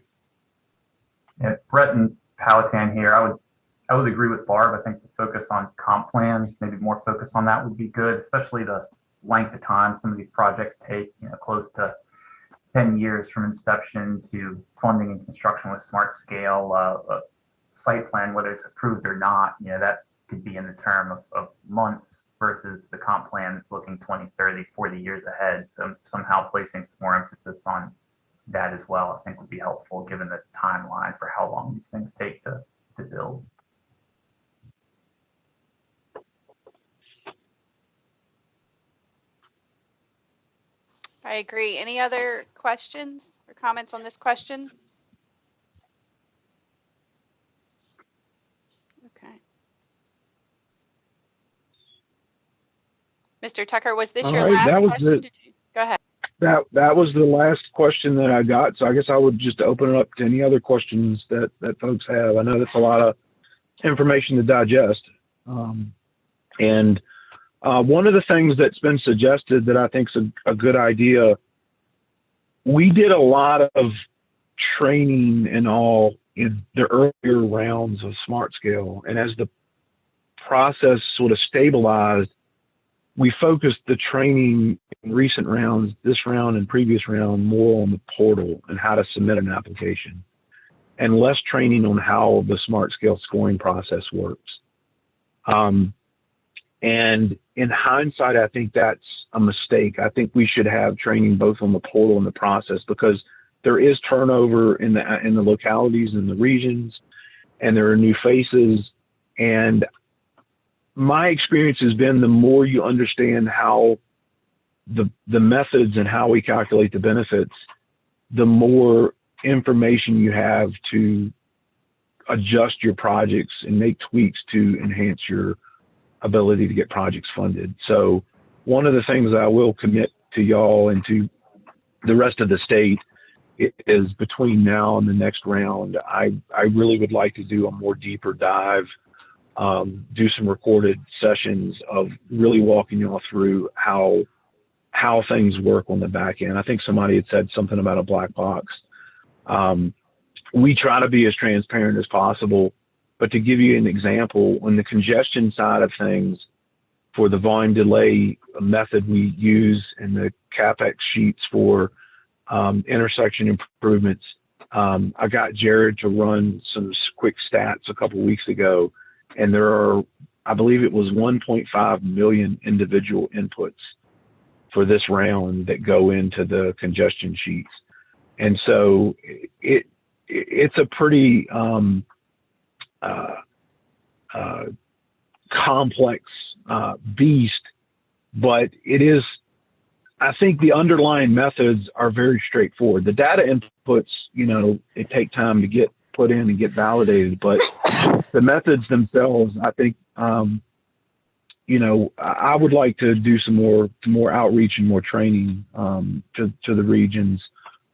Yeah, Brett and Powhatan here. I would agree with Barb. I think the focus on comp plan, maybe more focus on that would be good, especially the length of time some of these projects take, close to 10 years from inception to funding and construction with smart scale. A site plan, whether it's approved or not, that could be in the term of months versus the comp plan that's looking 20, 30, 40 years ahead. So somehow placing some more emphasis on that as well, I think would be helpful given the timeline for how long these things take to build. I agree. Any other questions or comments on this question? Okay. Mr. Tucker, was this your last question? Did you go ahead? That was the last question that I got. So I guess I would just open it up to any other questions that folks have. I know that's a lot of information to digest. One of the things that's been suggested that I think is a good idea, we did a lot of training and all in the earlier rounds of Smart Scale. And as the process sort of stabilized, we focused the training in recent rounds, this round and previous round, more on the portal and how to submit an application, and less training on how the Smart Scale scoring process works. And in hindsight, I think that's a mistake. I think we should have training both on the portal and the process, because there is turnover in the localities and the regions, and there are new faces. And my experience has been, the more you understand how the methods and how we calculate the benefits, the more information you have to adjust your projects and make tweaks to enhance your ability to get projects funded. So one of the things I will commit to y'all and to the rest of the state is, between now and the next round, I really would like to do a more deeper dive, do some recorded sessions of really walking y'all through how things work on the back end. I think somebody had said something about a black box. We try to be as transparent as possible. But to give you an example, on the congestion side of things, for the volume delay method we use in the CapEx sheets for intersection improvements, I got Jared to run some quick stats a couple of weeks ago, and there are, I believe it was 1.5 million individual inputs for this round that go into the congestion sheets. And so it's a pretty complex beast, but it is, I think the underlying methods are very straightforward. The data inputs, you know, it take time to get put in and get validated, but the methods themselves, I think, you know, I would like to do some more outreach and more training to the regions.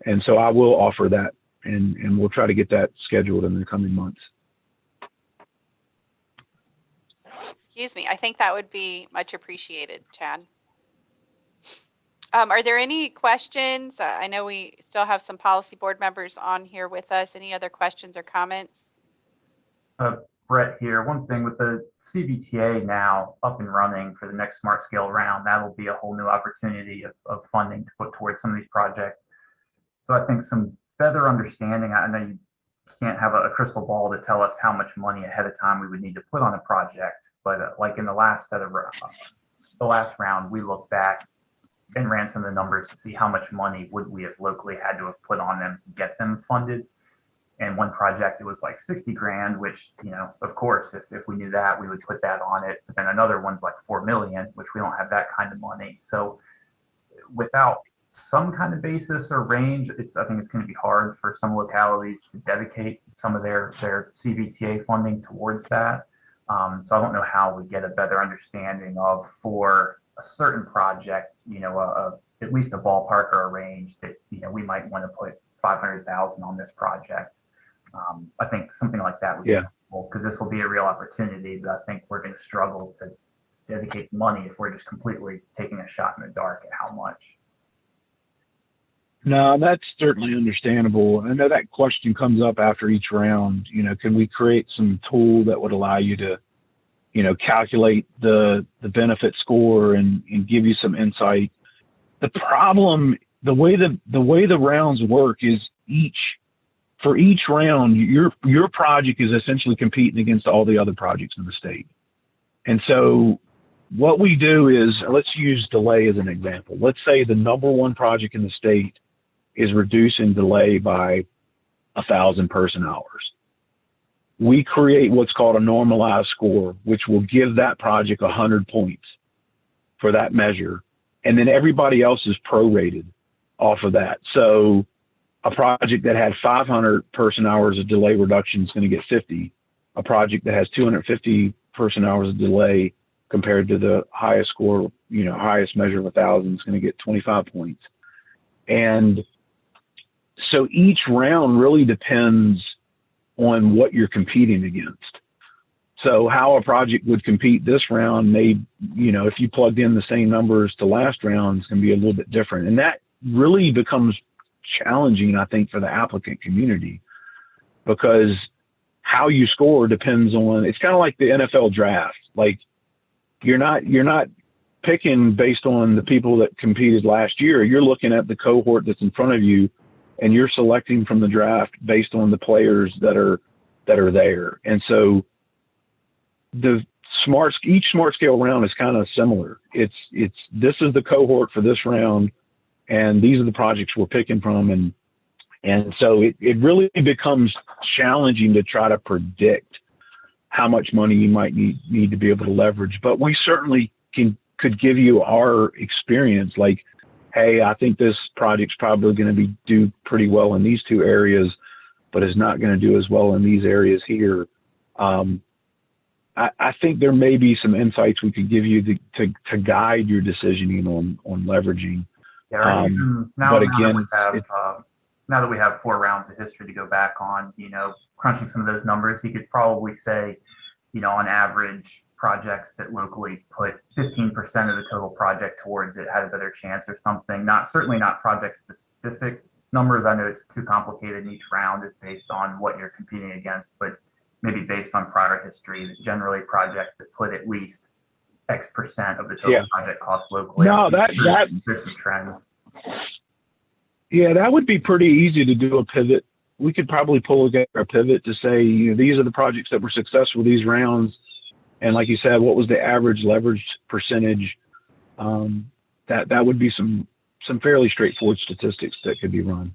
And so I will offer that, and we'll try to get that scheduled in the coming months. Excuse me. I think that would be much appreciated, Chad. Are there any questions? I know we still have some policy board members on here with us. Any other questions or comments? Brett here. One thing with the CBTA now up and running for the next smart scale round, that'll be a whole new opportunity of funding to put towards some of these projects. So I think some better understanding, I know you can't have a crystal ball to tell us how much money ahead of time we would need to put on a project, but like in the last round, we looked back and ran some of the numbers to see how much money would we have locally had to have put on them to get them funded. And one project, it was like 60 grand, which, you know, of course, if we knew that, we would put that on it. But then another one's like 4 million, which we don't have that kind of money. So without some kind of basis or range, I think it's going to be hard for some localities to dedicate some of their CBTA funding towards that. So I don't know how we get a better understanding of, for a certain project, you know, at least a ballpark or a range that, you know, we might want to put 500,000 on this project. I think something like that would be helpful, because this will be a real opportunity, but I think we're going to struggle to dedicate money if we're just completely taking a shot in the dark at how much. No, that's certainly understandable. I know that question comes up after each round. You know, can we create some tool that would allow you to, you know, calculate the benefit score and give you some insight? The problem, the way the rounds work is for each round, your project is essentially competing against all the other projects in the state. And so what we do is, let's use delay as an example. Let's say the #1 project in the state is reducing delay by 1,000 person hours. We create what's called a normalized score, which will give that project 100 points for that measure. And then everybody else is prorated off of that. So a project that had 500 person hours of delay reduction is going to get 50. A project that has 250 person hours of delay compared to the highest score, you know, highest measure of 1,000 is going to get 25 points. And so each round really depends on what you're competing against. So how a project would compete this round may, you know, if you plugged in the same numbers to last round, it's going to be a little bit different. And that really becomes challenging, I think, for the applicant community, because how you score depends on, it's kind of like the NFL draft. Like you're not picking based on the people that competed last year. You're looking at the cohort that's in front of you, and you're selecting from the draft based on the players that are there. And so each smart scale round is kind of similar. This is the cohort for this round, and these are the projects we're picking from. And so it really becomes challenging to try to predict how much money you might need to be able to leverage. But we certainly could give you our experience, like, hey, I think this project's probably going to do pretty well in these 2 areas, but is not going to do as well in these areas here. I think there may be some insights we could give you to guide your decisioning on leveraging. Yeah, now that we have 4 rounds of history to go back on, you know, crunching some of those numbers, you could probably say, you know, on average, projects that locally put 15% of the total project towards it had a better chance or something. Certainly not project specific numbers. I know it's too complicated, and each round is based on what you're competing against, but maybe based on prior history, generally projects that put at least X% of the total project cost locally. No, there's some trends. Yeah, that would be pretty easy to do a pivot. We could probably pull together a pivot to say, you know, these are the projects that were successful these rounds. And like you said, what was the average leverage percentage? That would be some fairly straightforward statistics that could be run.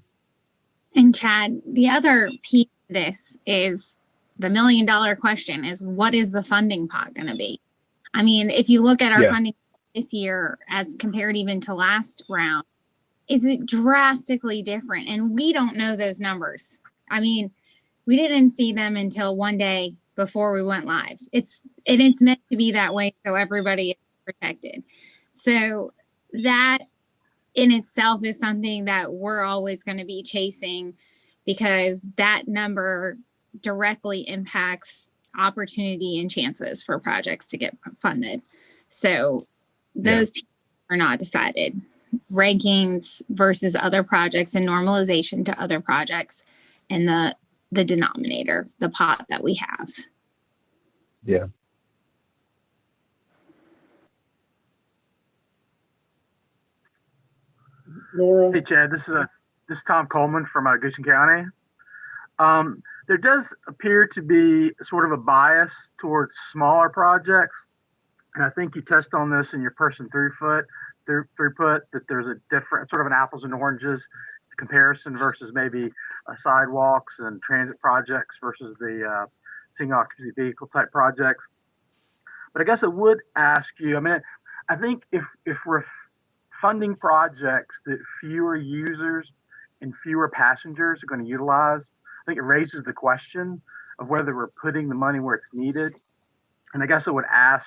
And Chad, the other piece of this is the $1 million question is, what is the funding pot going to be? I mean, if you look at our Yeah. funding this year as compared even to last round, is it drastically different? And we don't know those numbers. I mean, we didn't see them until one day before we went live. It's meant to be that way so everybody is protected. So that in itself is something that we're always going to be chasing, because that number directly impacts opportunity and chances for projects to get funded. So those pieces are not decided. Rankings versus other projects and normalization to other projects, and the denominator, the pot that we have. Yeah. Nora? Hey Chad, this is Tom Coleman from Goshen County. There does appear to be sort of a bias towards smaller projects, and I think you touched on this in your person throughput that there's a different sort of an apples and oranges comparison versus maybe sidewalks and transit projects versus the single occupancy vehicle type projects. But I guess I would ask you, I mean, I think if we're funding projects that fewer users and fewer passengers are going to utilize, I think it raises the question of whether we're putting the money where it's needed. And I guess I would ask,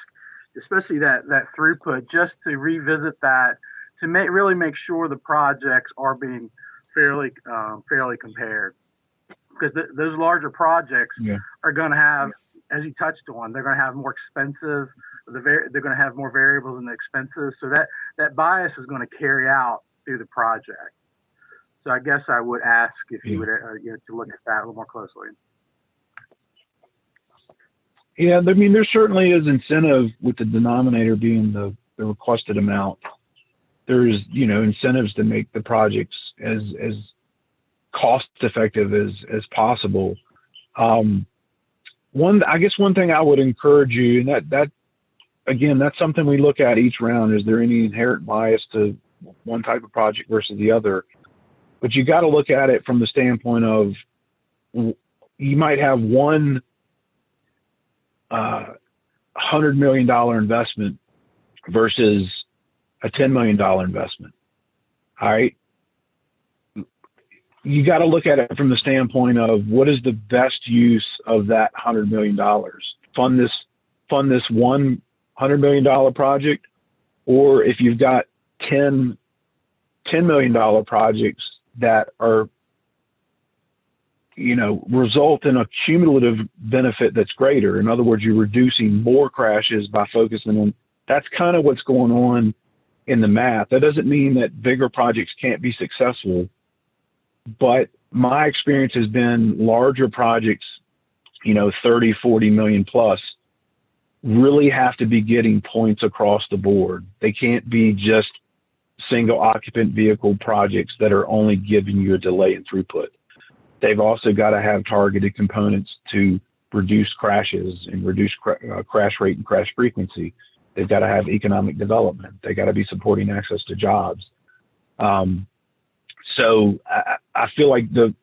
especially that throughput, just to revisit that, to really make sure the projects are being fairly compared, because those larger projects are going to have, as you touched on, they're going to have more expensive. They're going to have more variables in the expenses, so that bias is going to carry out through the project. So I guess I would ask if you would to look at that a little more closely. Yeah, I mean, there certainly is incentive with the denominator being the requested amount. There's, incentives to make the projects as cost effective as possible. One thing I would encourage you, and that again, that's something we look at each round. Is there any inherent bias to one type of project versus the other? But you got to look at it from the standpoint of, you might have one $100 million investment versus a $10 million investment. All right. You got to look at it from the standpoint of, what is the best use of that $100 million? Fund this one $100 million project, or if you've got $10 million projects that are, result in a cumulative benefit that's greater. In other words, you're reducing more crashes by focusing on. That's kind of what's going on in the math. That doesn't mean that bigger projects can't be successful, but my experience has been larger projects, 30, 40 million plus, really have to be getting points across the board. They can't be just single occupant vehicle projects that are only giving you a delay in throughput. They've also got to have targeted components to reduce crashes and reduce crash rate and crash frequency. They've got to have economic development. They got to be supporting access to jobs. So I feel like the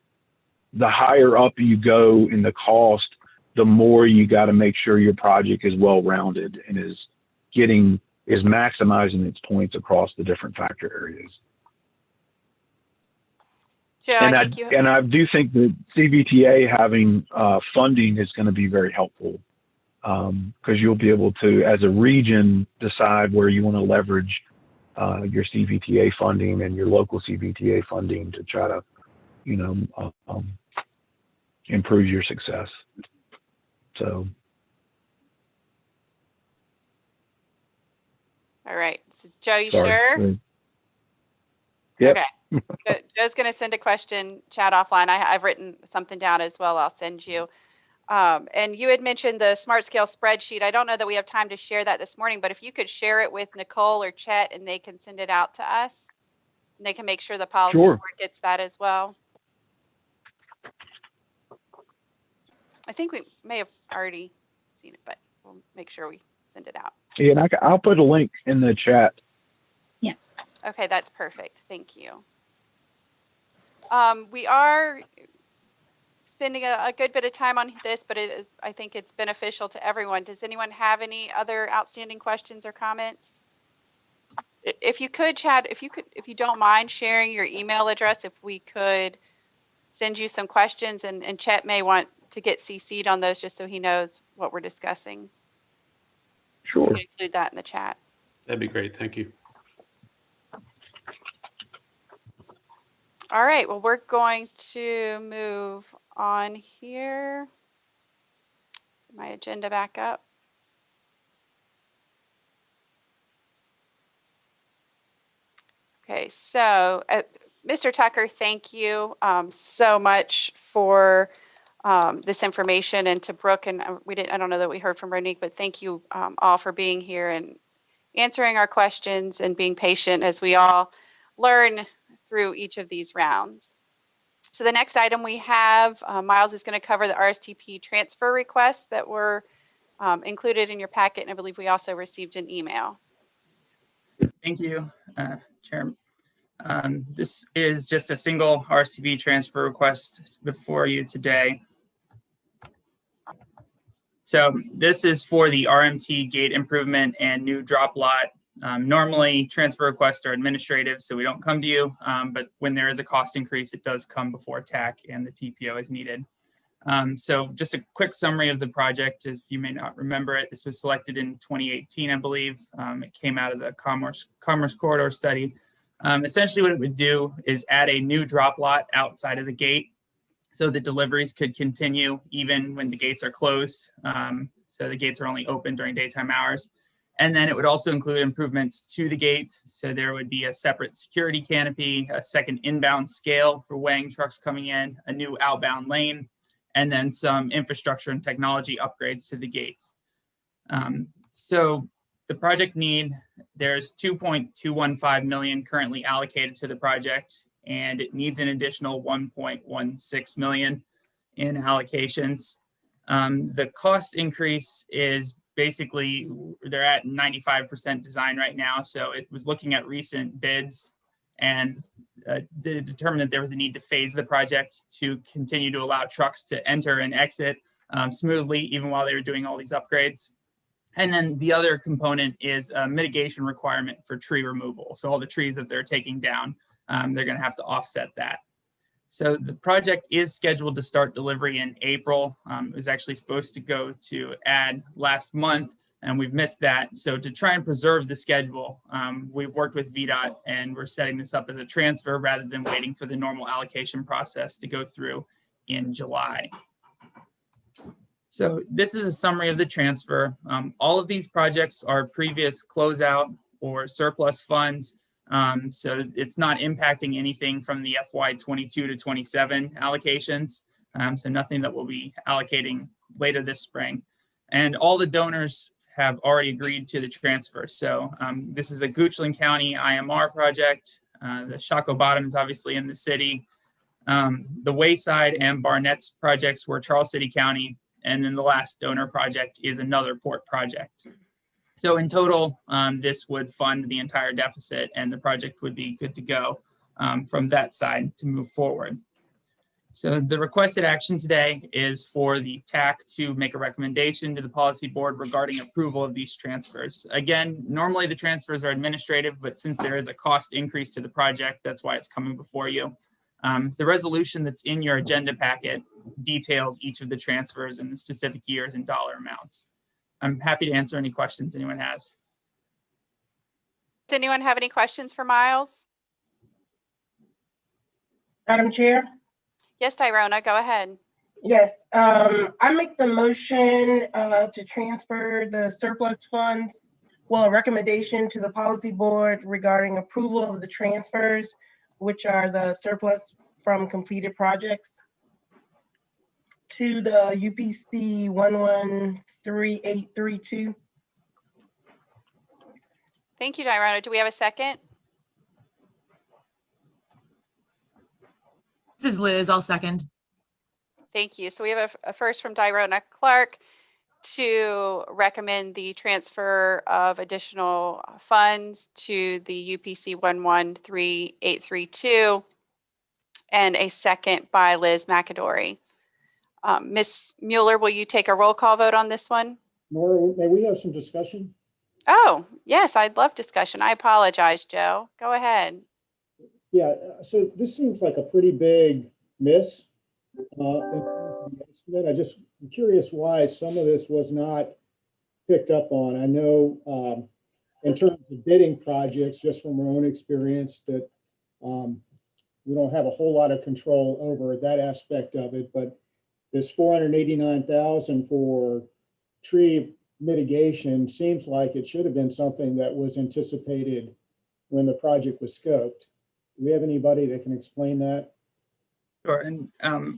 higher up you go in the cost, the more you got to make sure your project is well-rounded and is maximizing its points across the different factor areas. Joe, And I I do think that CVTA having funding is going to be very helpful, because you'll be able to, as a region, decide where you want to leverage your CVTA funding and your local CVTA funding to try to, improve your success. So. All right. So Joe, you Sorry. sure? Yep. Okay. Joe's going to send a question, chat offline. I've written something down as well. I'll send you. And you had mentioned the smart scale spreadsheet. I don't know that we have time to share that this morning, but if you could share it with Nicole or Chet, and they can send it out to us, and they can make sure the policy board gets that as well. I think we may have already seen it, but we'll make sure we send it out. Yeah, and I'll put a link in the chat. Yeah. Okay, that's perfect. Thank you. We are spending a good bit of time on this, but I think it's beneficial to everyone. Does anyone have any other outstanding questions or comments? If you could, Chad, if you don't mind sharing your email address, if we could send you some questions, and Chet may want to get CC'd on those just so he knows what we're discussing. Sure. You can include that in the chat. That'd be great. Thank you. All right, well, we're going to move on here. My agenda back up. Okay, so Mr. Tucker, thank you so much for this information, and to Brooke, and I don't know that we heard from Ronique, but thank you all for being here and answering our questions and being patient as we all learn through each of these rounds. So the next item we have, Miles is going to cover the RRTP transfer requests that were included in your packet, and I believe we also received an email. Thank you, Chair. This is just a single RRTP transfer request before you today. So this is for the RMT gate improvement and new drop lot. Normally transfer requests are administrative, so we don't come to you, but when there is a cost increase, it does come before TAC and the TPO is needed. So just a quick summary of the project, if you may not remember it. This was selected in 2018, I believe. It came out of the Commerce Corridor study. Essentially what it would do is add a new drop lot outside of the gate so the deliveries could continue even when the gates are closed. So the gates are only open during daytime hours. And then it would also include improvements to the gates. So there would be a separate security canopy, a second inbound scale for weighing trucks coming in, a new outbound lane, and then some infrastructure and technology upgrades to the gates. So the project need, there's 2.215 million currently allocated to the project, and it needs an additional 1.16 million in allocations. The cost increase is basically, they're at 95% design right now. So it was looking at recent bids and determined that there was a need to phase the project to continue to allow trucks to enter and exit smoothly, even while they were doing all these upgrades. And then the other component is a mitigation requirement for tree removal. So all the trees that they're taking down, they're going to have to offset that. So the project is scheduled to start delivery in April. It was actually supposed to go to add last month, and we've missed that. So to try and preserve the schedule, we've worked with VDOT, and we're setting this up as a transfer rather than waiting for the normal allocation process to go through in July. So this is a summary of the transfer. All of these projects are previous closeout or surplus funds. So it's not impacting anything from the FY 22 to 27 allocations. So nothing that we'll be allocating later this spring. And all the donors have already agreed to the transfer. So this is a Goochland County IMR project. The Shockoe Bottom is obviously in the city. The Wayside and Barnett's projects were Charles City County. And then the last donor project is another port project. So in total, this would fund the entire deficit, and the project would be good to go from that side to move forward. So the requested action today is for the TAC to make a recommendation to the policy board regarding approval of these transfers. Again, normally the transfers are administrative, but since there is a cost increase to the project, that's why it's coming before you. The resolution that's in your agenda packet details each of the transfers and the specific years and dollar amounts. I'm happy to answer any questions anyone has. Does anyone have any questions for Miles? Madam Chair? Yes, Tyrona, go ahead. Yes, I make the motion to transfer the surplus funds, well, a recommendation to the policy board regarding approval of the transfers, which are the surplus from completed projects, to the UPC 113832. Thank you, Tyrona. Do we have a second? This is Liz. I'll second. Thank you. So we have a first from Tyrona Clark to recommend the transfer of additional funds to the UPC 113832, and a second by Liz McAdory. Ms. Mueller, will you take a roll call vote on this one? Nora, may we have some discussion? Oh, yes, I'd love discussion. I apologize, Joe. Go ahead. Yeah, so this seems like a pretty big miss. In terms of the estimate. I just am curious why some of this was not picked up on. I know in terms of bidding projects, just from our own experience, that we don't have a whole lot of control over that aspect of it, but this 489,000 for tree mitigation seems like it should have been something that was anticipated when the project was scoped. Do we have anybody that can explain that? Sure, and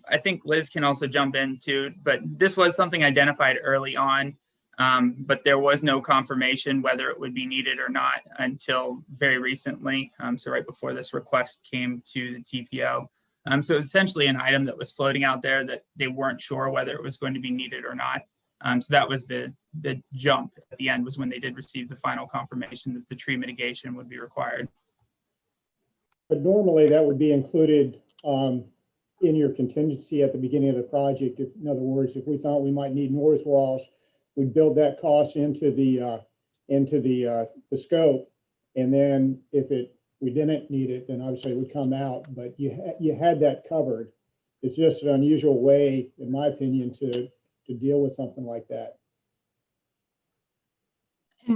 I think Liz can also jump in too, but this was something identified early on, but there was no confirmation whether it would be needed or not until very recently, so right before this request came to the TPO. So it was essentially an item that was floating out there that they weren't sure whether it was going to be needed or not. So that was the jump at the end, was when they did receive the final confirmation that the tree mitigation would be required. But normally that would be included in your contingency at the beginning of the project. In other words, if we thought we might need noise walls, we'd build that cost into the scope, and then if we didn't need it, then obviously it would come out. But you had that covered. It's just an unusual way, in my opinion, to deal with something like that.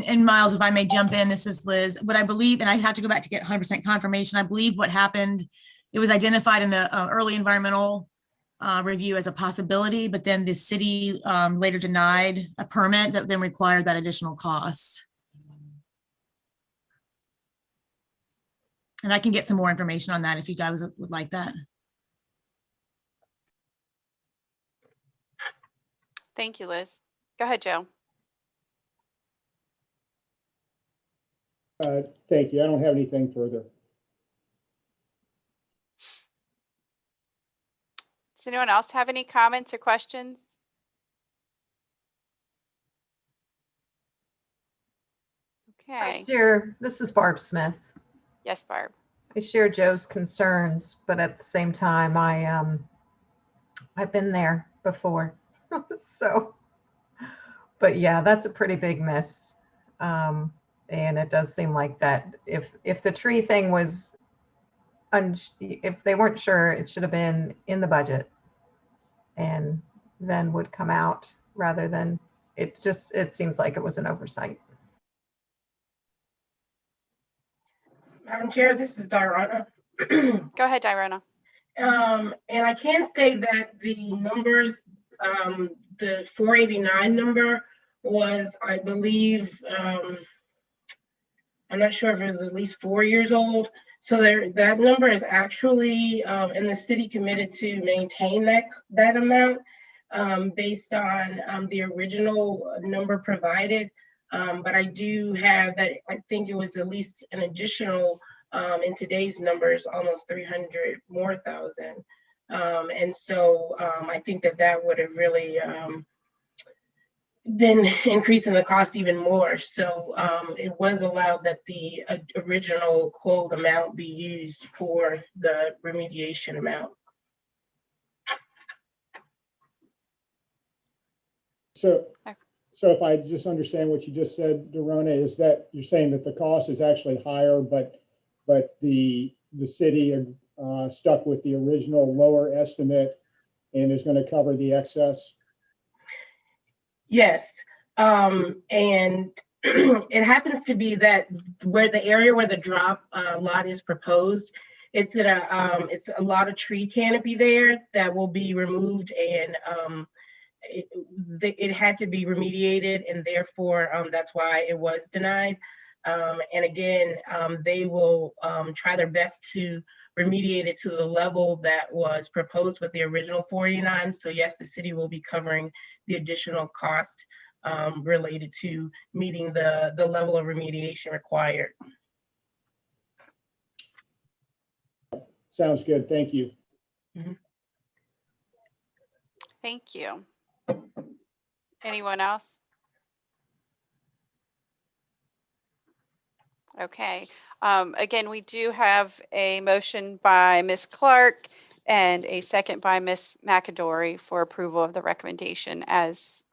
And Miles, if I may jump in, this is Liz. What I believe, and I have to go back to get 100% confirmation, I believe what happened, it was identified in the early environmental review as a possibility, but then the city later denied a permit that then required that additional cost. And I can get some more information on that if you guys would like that. Thank you, Liz. Go ahead, Joe. Thank you. I don't have anything further. Does anyone else have any comments or questions? Okay. This is Barb Smith. Yes, Barb. I share Joe's concerns, but at the same time, I've been there before. So, but yeah, that's a pretty big miss. And it does seem like that if the tree thing was, if they weren't sure, it should have been in the budget and then would come out rather than it seems like it was an oversight. Madam Chair, this is Diana. Go ahead, Diana. And I can say that the numbers, the 489 number was, I believe, I'm not sure if it was at least 4 years old. So that number is actually, and the city committed to maintain that amount based on the original number provided. But I do have that, I think it was at least an additional, in today's numbers, almost 300 more thousand. And so I think that would have really been increasing the cost even more. So it was allowed that the original quote amount be used for the remediation amount. So if I just understand what you just said, Dorona, is that you're saying that the cost is actually higher, but the city stuck with the original lower estimate and is going to cover the excess? Yes, and it happens to be that where the area where the drop lot is proposed, it's a lot of tree canopy there that will be removed, and it had to be remediated, and therefore that's why it was denied. And again, they will try their best to remediate it to the level that was proposed with the original 489. So yes, the city will be covering the additional cost related to meeting the level of remediation required. Sounds good. Thank you. Mm-hmm. Thank you. Anyone else? Okay. Again, we do have a motion by Ms. Clark and a second by Ms. McAdory for approval of the recommendation as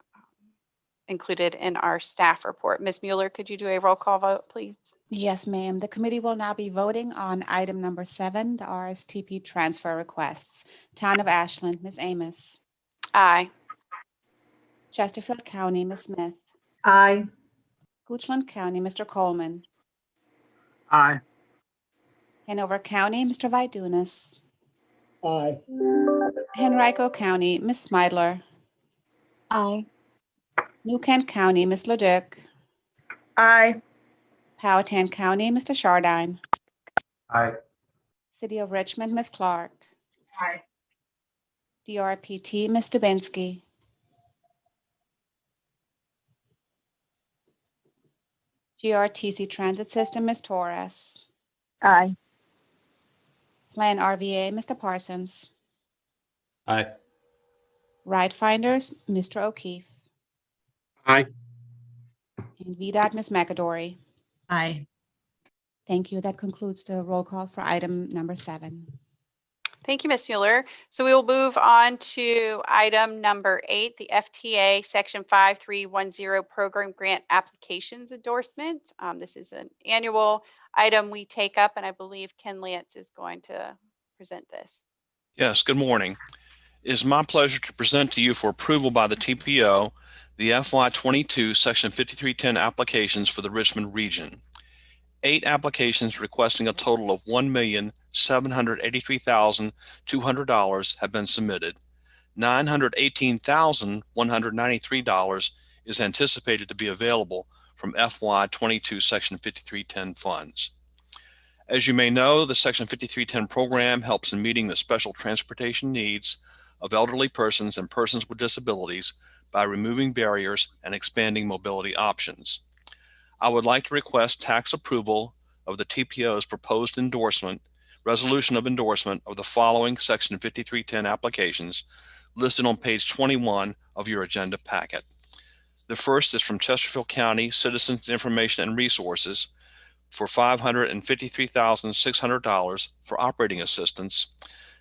included in our staff report. Ms. Mueller, could you do a roll call vote, please? Yes, ma'am. The committee will now be voting on item number 7, the RSTP transfer requests. Town of Ashland, Ms. Amos. Aye. Chesterfield County, Ms. Smith. Aye. Goochland County, Mr. Coleman. Aye. Hanover County, Mr. Vidunas. Aye. Henrico County, Ms. Smidler. Aye. New Kent County, Ms. Leduc. Aye. Powhatan County, Mr. Chardine. Aye. City of Richmond, Ms. Clark. Aye. DRPT, Ms. Dubinsky. GRTC Transit System, Ms. Torres. Aye. Plan RVA, Mr. Parsons. Aye. Ride Finders, Mr. O'Keefe. Aye. And VDOT, Ms. McAdory. Aye. Thank you. That concludes the roll call for item number 7. Thank you, Ms. Mueller. So we will move on to item number 8, the FTA Section 5310 Program Grant Applications Endorsement. This is an annual item we take up, and I believe Ken Lance is going to present this. Yes, good morning. It is my pleasure to present to you for approval by the TPO the FY22 Section 5310 applications for the Richmond region. 8 applications requesting a total of $1,783,200 have been submitted. $918,193 is anticipated to be available from FY22 Section 5310 funds. As you may know, the Section 5310 program helps in meeting the special transportation needs of elderly persons and persons with disabilities by removing barriers and expanding mobility options. I would like to request tax approval of the TPO's proposed resolution of endorsement of the following Section 5310 applications listed on page 21 of your agenda packet. The first is from Chesterfield County Citizens Information and Resources for $553,600 for operating assistance.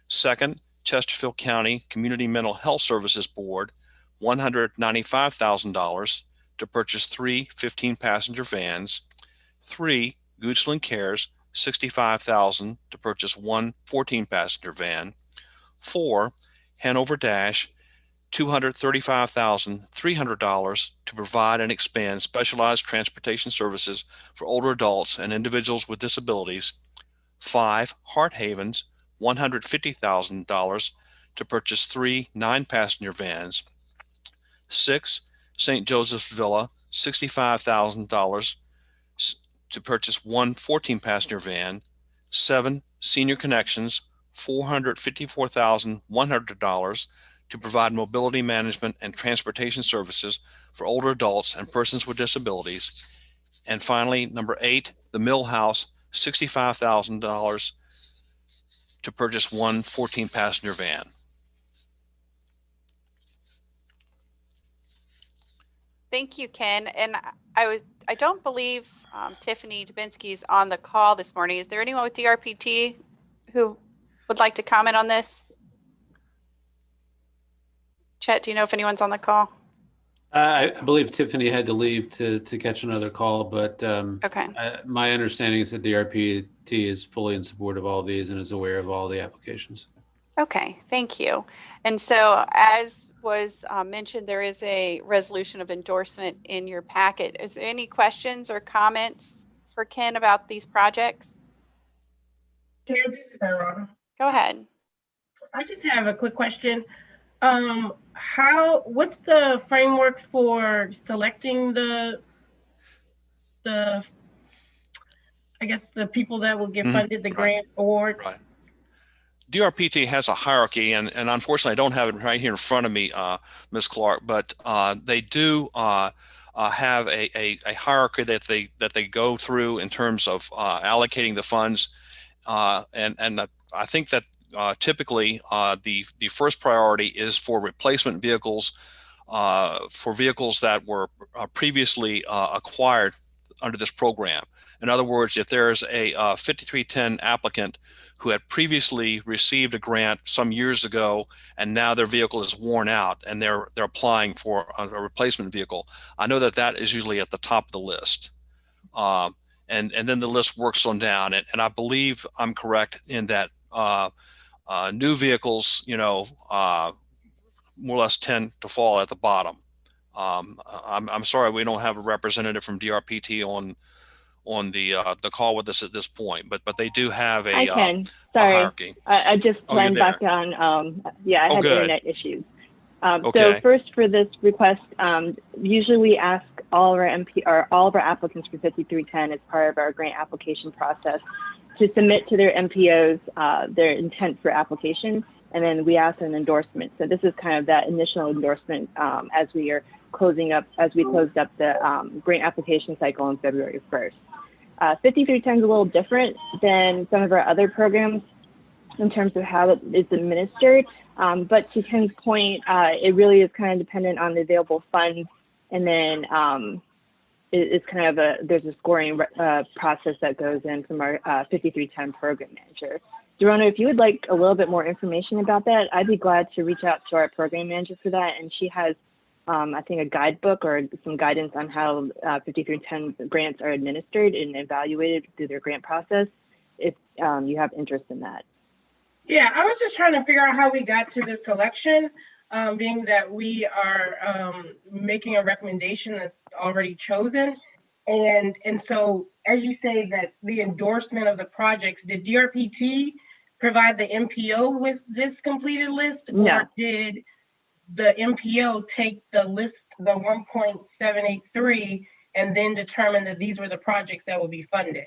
Second, Chesterfield County Community Mental Health Services Board, $195,000 to purchase 3 15-passenger vans. 3, Goochland Cares, $65,000 to purchase 1 14-passenger van. 4, Hanover Dash, $235,300 to provide and expand specialized transportation services for older adults and individuals with disabilities. 5, Heart Havens, $150,000 to purchase 3 9-passenger vans. 6, St. Joseph's Villa, $65,000 to purchase 1 14-passenger van. 7, Senior Connections, $454,100 to provide mobility management and transportation services for older adults and persons with disabilities. And finally, number 8, the Mill House, $65,000 to purchase 1 14-passenger van. Thank you, Ken. And I don't believe Tiffany Dubinsky is on the call this morning. Is there anyone with DRPT who would like to comment on this? Chet, do you know if anyone's on the call? I believe Tiffany had to leave to catch another call, but Okay. My understanding is that DRPT is fully in support of all these and is aware of all the applications. Okay, thank you. And so as was mentioned, there is a resolution of endorsement in your packet. Is there any questions or comments for Ken about these projects? Chair, this is Sarah. Go ahead. I just have a quick question. What's the framework for selecting the I guess the people that will get funded the grant award? Right. DRPT has a hierarchy, and unfortunately I don't have it right here in front of me, Ms. Clark, but they do have a hierarchy that they go through in terms of allocating the funds, and I think that typically the first priority is for replacement vehicles, for vehicles that were previously acquired under this program. In other words, if there's a 5310 applicant who had previously received a grant some years ago, and now their vehicle is worn out and they're applying for a replacement vehicle. I know that that is usually at the top of the list. And then the list works on down. And I believe I'm correct in that new vehicles, more or less tend to fall at the bottom. I'm sorry we don't have a representative from DRPT on the call with us at this point, but they do have a, I can. a Sorry, hierarchy. I just Oh, you're signed there. back on. Yeah, I Oh, had good. internet issues. Okay. So first for this request, usually we ask all of our applicants for 5310 as part of our grant application process to submit to their MPOs their intent for application, and then we ask an endorsement. So this is kind of that initial endorsement as we closed up the grant application cycle on February 1st. 5310 is a little different than some of our other programs in terms of how it's administered. But to Ken's point, it really is kind of dependent on the available funds, and then it's kind of there's a scoring process that goes in from our 5310 program manager. Dorona, if you would like a little bit more information about that, I'd be glad to reach out to our program manager for that, and she has I think a guidebook or some guidance on how 5310 grants are administered and evaluated through their grant process, if you have interest in that. Yeah, I was just trying to figure out how we got to this selection, being that we are making a recommendation that's already chosen. And so, as you say, that the endorsement of the projects, did DRPT provide the MPO with this completed list? No. Or did the MPO take the list, the 1.783, and then determine that these were the projects that would be funded?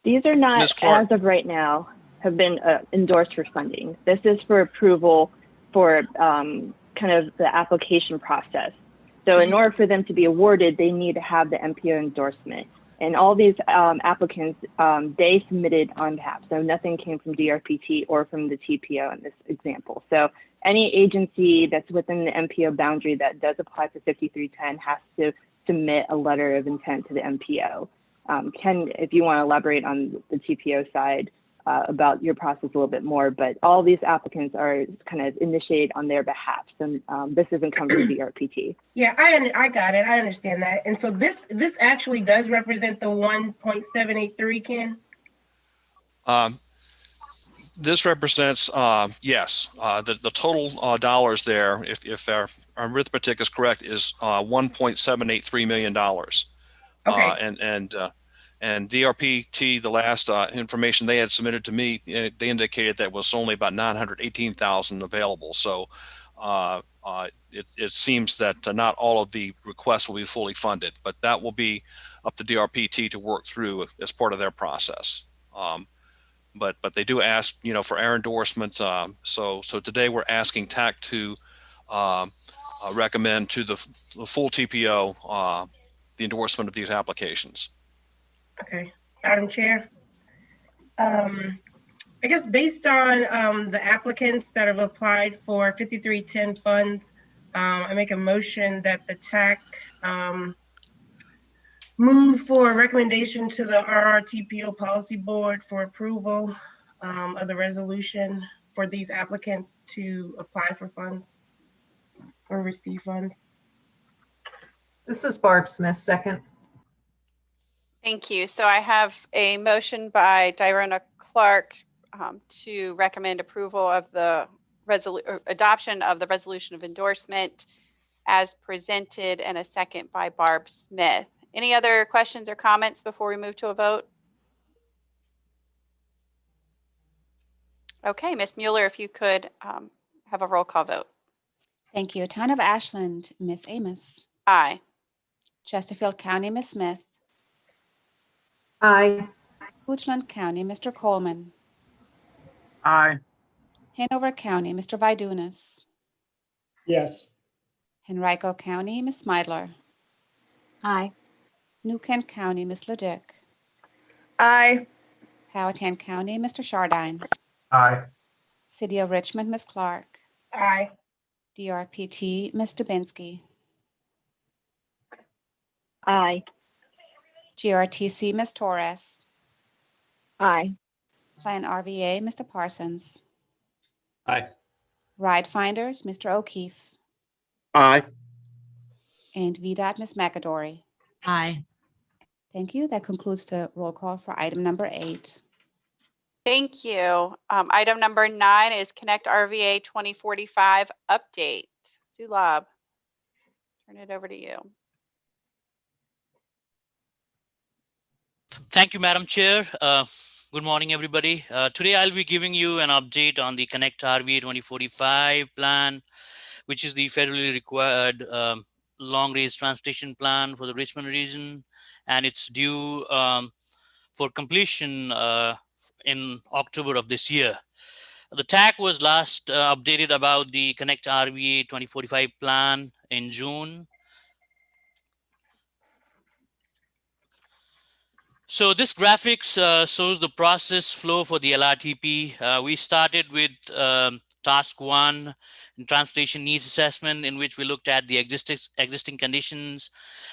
These are not, as of right now, have been endorsed for funding. This is for approval for kind of the application process. So in order for them to be awarded, they need to have the MPO endorsement. And all these applicants, they submitted on behalf. So nothing came from DRPT or from the TPO in this example. So any agency that's within the MPO boundary that does apply for 5310 has to submit a letter of intent to the MPO. Ken, if you want to elaborate on the TPO side about your process a little bit more, but all these applicants are kind of initiated on their behalf. So this doesn't come from DRPT. Yeah, I got it. I understand that. And so this actually does represent the 1.783, Ken? This represents, yes, the total dollars there, if our arithmetic is correct, is $1.783 million. Okay. And DRPT, the last information they had submitted to me, they indicated that was only about 918,000 available. So it seems that not all of the requests will be fully funded, but that will be up to DRPT to work through as part of their process. But they do ask, for our endorsement. So today we're asking TAC to recommend to the full TPO the endorsement of these applications. Okay, Madam Chair. I guess based on the applicants that have applied for 5310 funds, I make a motion that the TAC move for a recommendation to the RRTPO Policy Board for approval of the resolution for these applicants to apply for funds or receive funds. This is Barb Smith, second. Thank you. So I have a motion by Dirona Clark to recommend approval of the adoption of the resolution of endorsement as presented, and a second by Barb Smith. Any other questions or comments before we move to a vote? Okay, Ms. Mueller, if you could have a roll call vote. Thank you. Town of Ashland, Ms. Amos. Aye. Chesterfield County, Ms. Smith. Aye. Hootland County, Mr. Coleman. Aye. Hanover County, Mr. Vidunas. Yes. Henrico County, Ms. Meidler. Aye. New Kent County, Ms. Leduc. Aye. Powhatan County, Mr. Chardine. Aye. City of Richmond, Ms. Clark. Aye. DRPT, Ms. Dubinsky. Aye. GRTC, Ms. Torres. Aye. Plan RVA, Mr. Parsons. Aye. Ride Finders, Mr. O'Keefe. Aye. And VDOT, Ms. McAdory. Aye. Thank you. That concludes the roll call for item number 8. Thank you. Item number 9 is Connect RVA 2045 update. Sulab, turn it over to you. Thank you, Madam Chair. Good morning, everybody. Today, I'll be giving you an update on the Connect RVA 2045 plan, which is the federally required long-range transportation plan for the Richmond region, and it's due for completion in October of this year. The TAC was last updated about the Connect RVA 2045 plan in June. So this graphics shows the process flow for the LRTP. We started with task 1, transportation needs assessment, in which we looked at the existing conditions,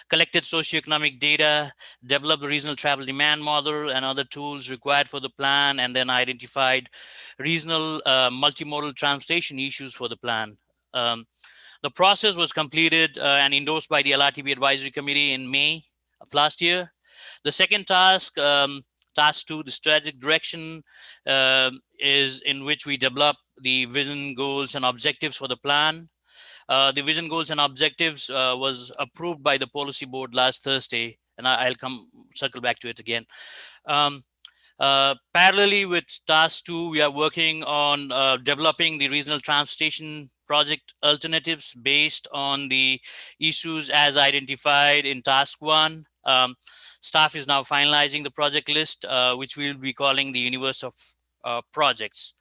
collected socioeconomic data, developed the regional travel demand model and other tools required for the plan, and then identified regional multimodal transportation issues for the plan. The process was completed and endorsed by the LRTP Advisory Committee in May of last year. The second task, task 2, the strategic direction, is in which we develop the vision, goals, and objectives for the plan. The vision, goals, and objectives was approved by the policy board last Thursday, and I'll circle back to it again. Parallelly with task 2, we are working on developing the regional transportation project alternatives based on the issues as identified in task 1. Staff is now finalizing the project list, which we'll be calling the universe of projects.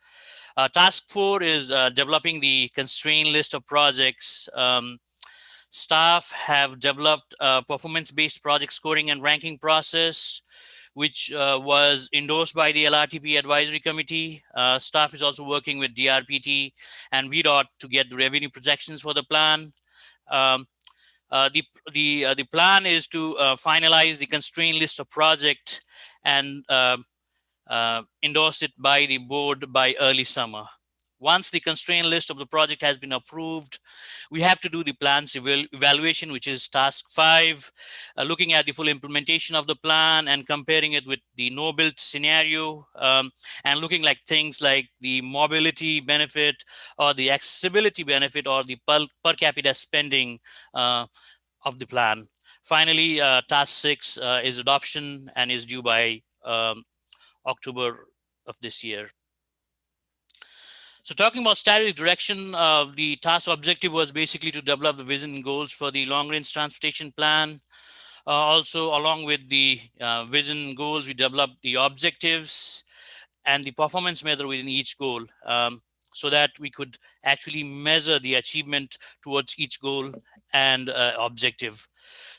Task 4 is developing the constraint list of projects. Staff have developed a performance-based project scoring and ranking process, which was endorsed by the LRTP Advisory Committee. Staff is also working with DRPT and VDOT to get the revenue projections for the plan. The plan is to finalize the constraint list of project and endorse it by the board by early summer. Once the constraint list of the project has been approved, we have to do the plan's evaluation, which is task 5, looking at the full implementation of the plan and comparing it with the no-build scenario, and looking like things like the mobility benefit or the accessibility benefit or the per capita spending of the plan. Finally, task 6 is adoption and is due by October of this year. So talking about strategic direction, the task objective was basically to develop the vision and goals for the long-range transportation plan. Also, along with the vision and goals, we developed the objectives and the performance measure within each goal, so that we could actually measure the achievement towards each goal and objective.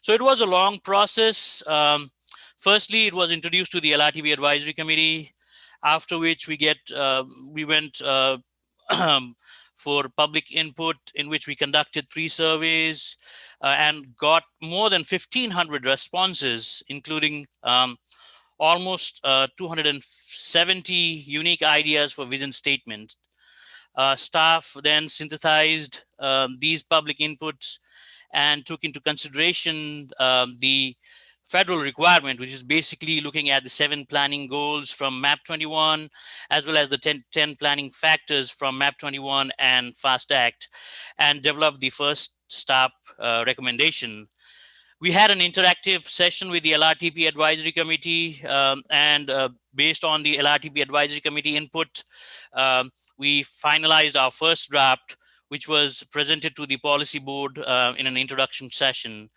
So it was a long process. Firstly, it was introduced to the LRTP Advisory Committee, after which we went for public input, in which we conducted 3 surveys and got more than 1,500 responses, including almost 270 unique ideas for vision statements. Staff then synthesized these public inputs and took into consideration the federal requirement, which is basically looking at the 7 planning goals from MAP 21, as well as the 10 planning factors from MAP 21 and FAST Act, and develop the first stop recommendation. We had an interactive session with the LRTP Advisory Committee, and based on the LRTP Advisory Committee input, we finalized our first draft, which was presented to the policy board in an introduction session.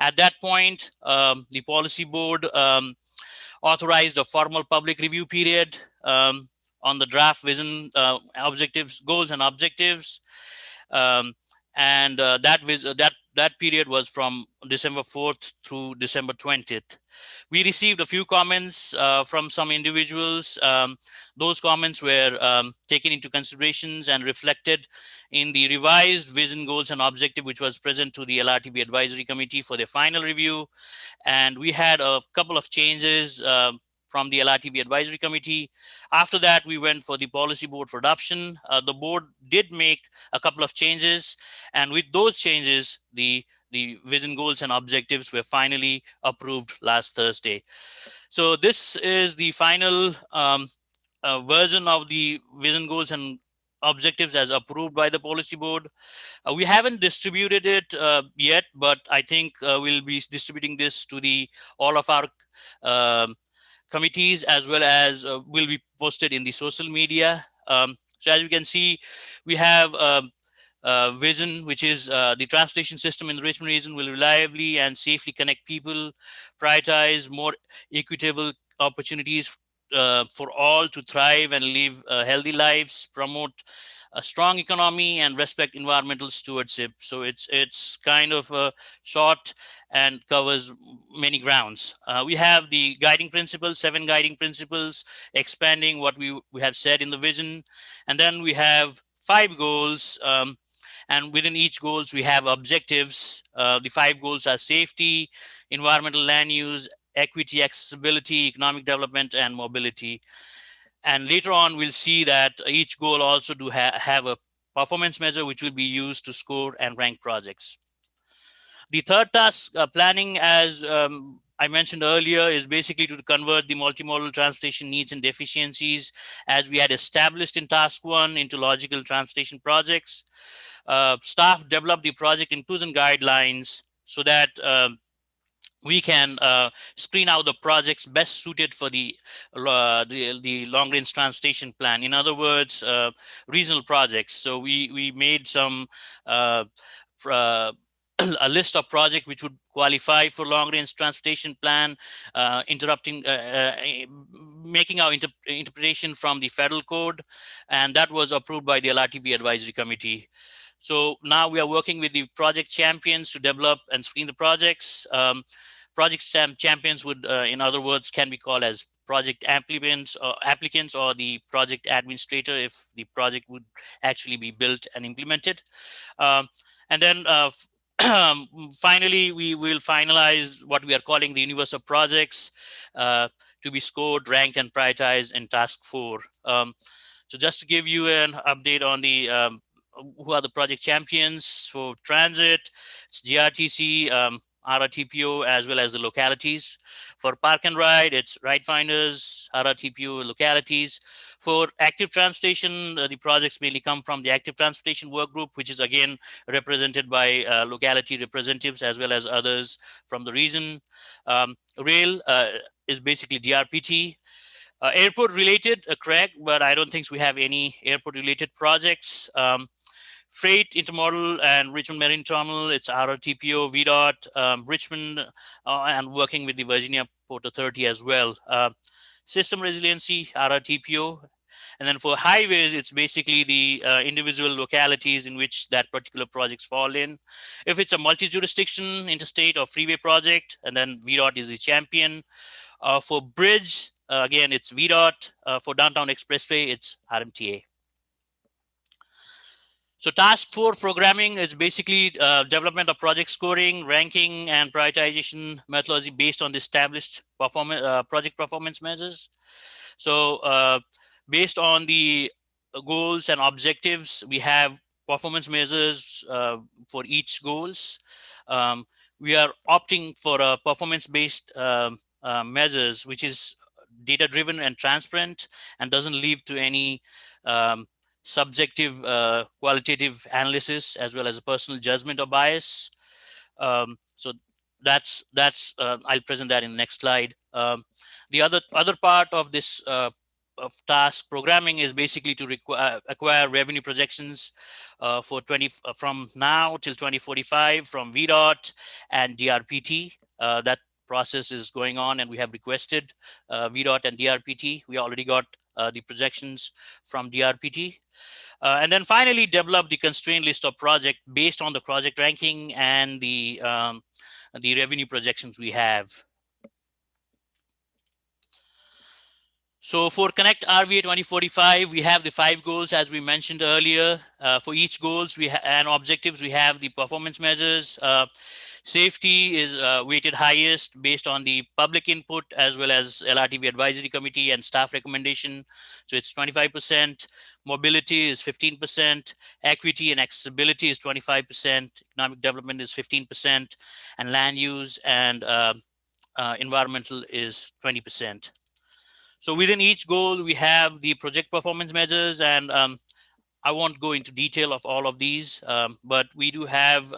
At that point, the policy board authorized a formal public review period on the draft vision objectives, goals and objectives. That period was from December 4th through December 20th. We received a few comments from some individuals. Those comments were taken into considerations and reflected in the revised vision, goals, and objective, which was present to the LRTP Advisory Committee for their final review. And we had a couple of changes from the LRTP Advisory Committee. After that, we went for the Policy Board for adoption. The board did make a couple of changes, and with those changes, the vision, goals, and objectives were finally approved last Thursday. So this is the final version of the vision, goals, and objectives as approved by the Policy Board. We haven't distributed it yet, but I think we'll be distributing this to all of our committees, as well as will be posted in the social media. So as you can see, we have vision, which is the transportation system in the Richmond region will reliably and safely connect people, prioritize more equitable opportunities for all to thrive and live healthy lives, promote a strong economy, and respect environmental stewardship. So it's kind of short and covers many grounds. We have the guiding principles, 7 guiding principles, expanding what we have said in the vision. And then we have 5 goals. And within each goals, we have objectives. The 5 goals are safety, environmental land use, equity, accessibility, economic development, and mobility. And later on, we'll see that each goal also do have a performance measure, which will be used to score and rank projects. The third task, planning, as I mentioned earlier, is basically to convert the multimodal transportation needs and deficiencies, as we had established in task 1, into logical transportation projects. Staff develop the project inclusion guidelines so that we can screen out the projects best suited for the long-range transportation plan. In other words, regional projects. So we made some a list of projects which would qualify for long-range transportation plan, making our interpretation from the federal code, and that was approved by the Lrtp Advisory Committee. So now we are working with the project champions to develop and screen the projects. Project champions would, in other words, can be called as project applicants or the project administrator if the project would actually be built and implemented. And then finally, we will finalize what we are calling the universe of projects to be scored, ranked, and prioritized in task 4. So just to give you an update on the who are the project champions for transit, it's GRTC, RRTPO, as well as the localities. For park and ride, it's Ride Finders, RRTPO, localities. For active transportation, the projects mainly come from the active transportation work group, which is again represented by locality representatives as well as others from the region. Rail is basically DRPT. Airport related, correct, but I don't think we have any airport related projects. Freight, Intermodal, and Richmond Marine Terminal, it's RRTPO, VDOT, Richmond, and working with the Virginia Port Authority as well. System resiliency, RRTPO. And then for highways, it's basically the individual localities in which that particular projects fall in. If it's a multi-jurisdiction, interstate or freeway project, and then VDOT is the champion. For bridge, again, it's VDOT. For downtown expressway, it's RMTA. So task 4 programming is basically development of project scoring, ranking, and prioritization methodology based on the established project performance measures. So based on the goals and objectives, we have performance measures for each goals. We are opting for a performance-based measures, which is data-driven and transparent and doesn't lead to any subjective qualitative analysis as well as a personal judgment or bias. So that's I'll present that in the next slide. The other part of this of task programming is basically to acquire revenue projections for from now till 2045 from VDOT and DRPT. That process is going on, and we have requested VDOT and DRPT. We already got the projections from DRPT. And then finally develop the constraint list of project based on the project ranking and the revenue projections we have. So for Connect RVA 2045, we have the 5 goals as we mentioned earlier. For each goals and objectives, we have the performance measures. Safety is weighted highest based on the public input as well as Lrtp advisory committee and staff recommendation. So it's 25%. Mobility is 15%. Equity and accessibility is 25%. Economic development is 15%. And land use and environmental is 20%. So within each goal, we have the project performance measures, and I won't go into detail of all of these, but we do have,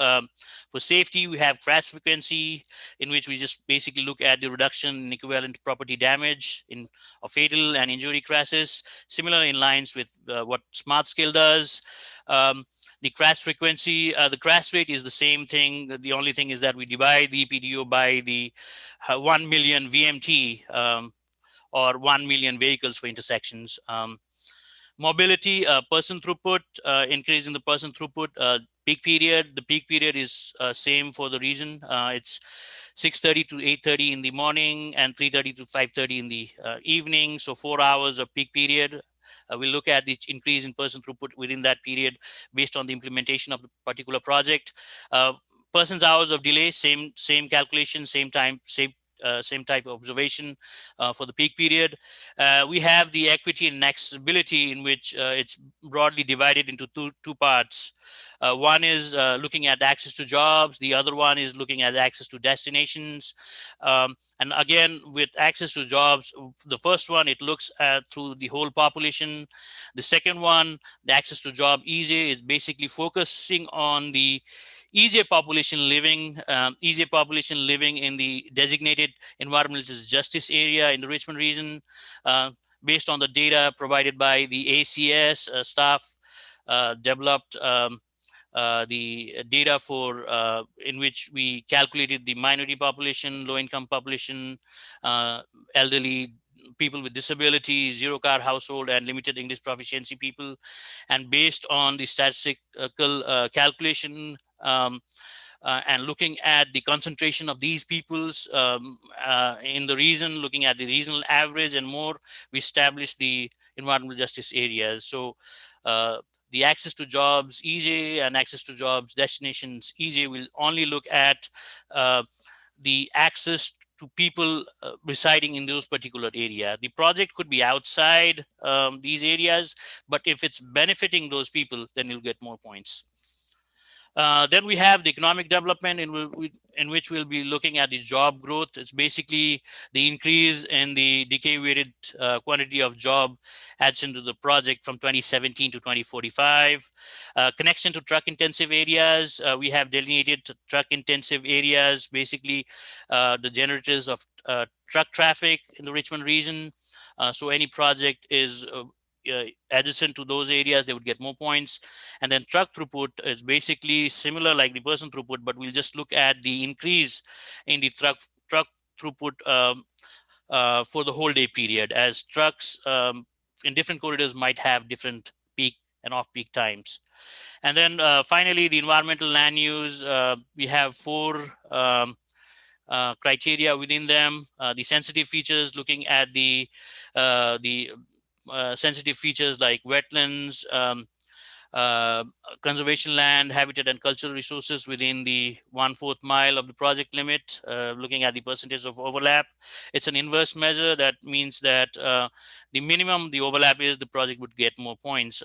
for safety, we have crash frequency, in which we just basically look at the reduction in equivalent property damage of fatal and injury crashes, similar in lines with what Smart Scale does. The crash frequency, the crash rate is the same thing. The only thing is that we divide the PDO by the 1 million VMT, or 1 million vehicles for intersections. Mobility, person throughput, increasing the person throughput, peak period. The peak period is same for the reason. It's 6:30 to 8:30 in the morning and 3:30 to 5:30 in the evening. So 4 hours of peak period. We'll look at the increase in person throughput within that period based on the implementation of the particular project. Person's hours of delay, same calculation, same time, same type of observation for the peak period. We have the equity and accessibility, in which it's broadly divided into two parts. One is looking at access to jobs. The other one is looking at access to destinations. And again, with access to jobs, the first one, it looks at through the whole population. The second one, the access to job easy, is basically focusing on the easier population living in the designated environmental justice area in the Richmond region, based on the data provided by the ACS staff, developed the data for in which we calculated the minority population, low-income population, elderly, people with disabilities, zero-car household, and limited English proficiency people. And based on the statistical calculation, and looking at the concentration of these peoples in the region, looking at the regional average and more, we established the environmental justice areas. So the access to jobs EJ and access to jobs destinations EJ will only look at the access to people residing in those particular area. The project could be outside these areas, but if it's benefiting those people, then you'll get more points. Then we have the economic development in which we'll be looking at the job growth. It's basically the increase in the decay-weighted quantity of job adds into the project from 2017 to 2045. Connection to truck-intensive areas. We have delineated truck-intensive areas, basically the generators of truck traffic in the Richmond region. So any project is adjacent to those areas, they would get more points. And then truck throughput is basically similar like the person throughput, but we'll just look at the increase in the truck throughput for the whole day period, as trucks in different corridors might have different peak and off-peak times. And then finally, the environmental land use, we have 4 criteria within them. The sensitive features, looking at the sensitive features like wetlands, conservation land, habitat and cultural resources within the 1/4 mile of the project limit, looking at the percentage of overlap. It's an inverse measure. That means that the minimum the overlap is, the project would get more points.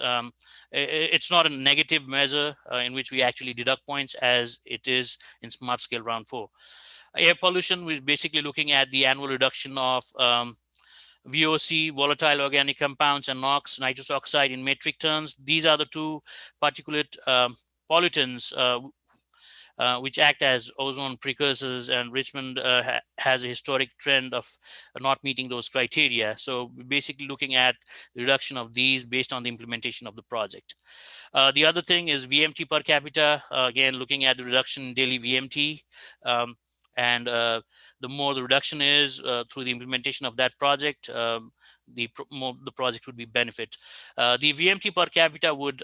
It's not a negative measure in which we actually deduct points, as it is in Smart Scale Round 4. Air pollution is basically looking at the annual reduction of VOC, volatile organic compounds, and NOx, nitrous oxide in metric tons. These are the 2 particulate pollutants which act as ozone precursors, and Richmond has a historic trend of not meeting those criteria. So we're basically looking at the reduction of these based on the implementation of the project. The other thing is VMT per capita, again, looking at the reduction in daily VMT. And the more the reduction is through the implementation of that project, the more the project would be benefit. The VMT per capita would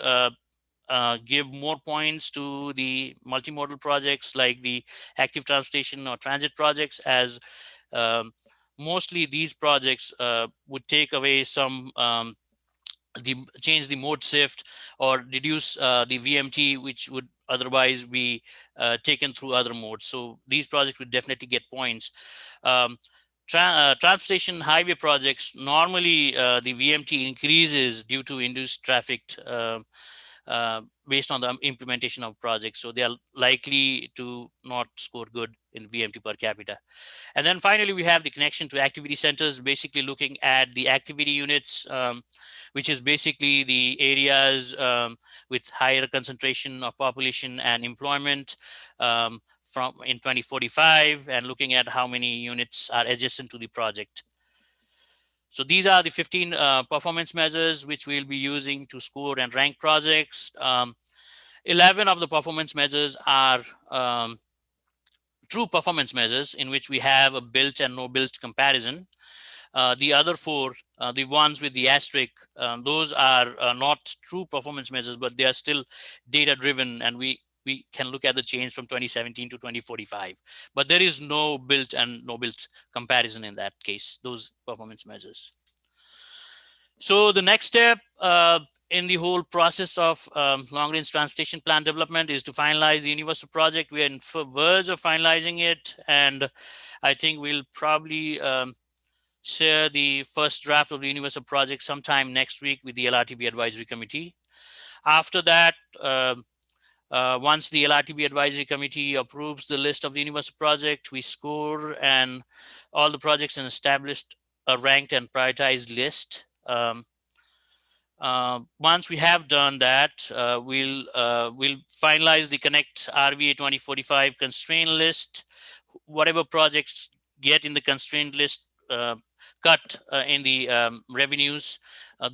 give more points to the multimodal projects like the active transportation or transit projects, as mostly these projects would take away some change the mode shift or reduce the VMT, which would otherwise be taken through other modes. So these projects would definitely get points. Transportation highway projects, normally the VMT increases due to induced traffic based on the implementation of projects. So they are likely to not score good in VMT per capita. And then finally, we have the connection to activity centers, basically looking at the activity units, which is basically the areas with higher concentration of population and employment from in 2045, and looking at how many units are adjacent to the project. So these are the 15 performance measures which we'll be using to score and rank projects. 11 of the performance measures are true performance measures in which we have a built and no built comparison. The other 4, the ones with the asterisk, those are not true performance measures, but they are still data driven, and we can look at the change from 2017 to 2045. But there is no built and no built comparison in that case, those performance measures. So the next step in the whole process of long-range transportation plan development is to finalize the universal project. We are in verge of finalizing it, and I think we'll probably share the first draft of the universal project sometime next week with the Lrtp advisory committee. After that, once the Lrtp advisory committee approves the list of the universal project, we score and all the projects and established a ranked and prioritized list. Once we have done that, we'll finalize the Connect RVA 2045 constraint list. Whatever projects get in the constraint list cut in the revenues,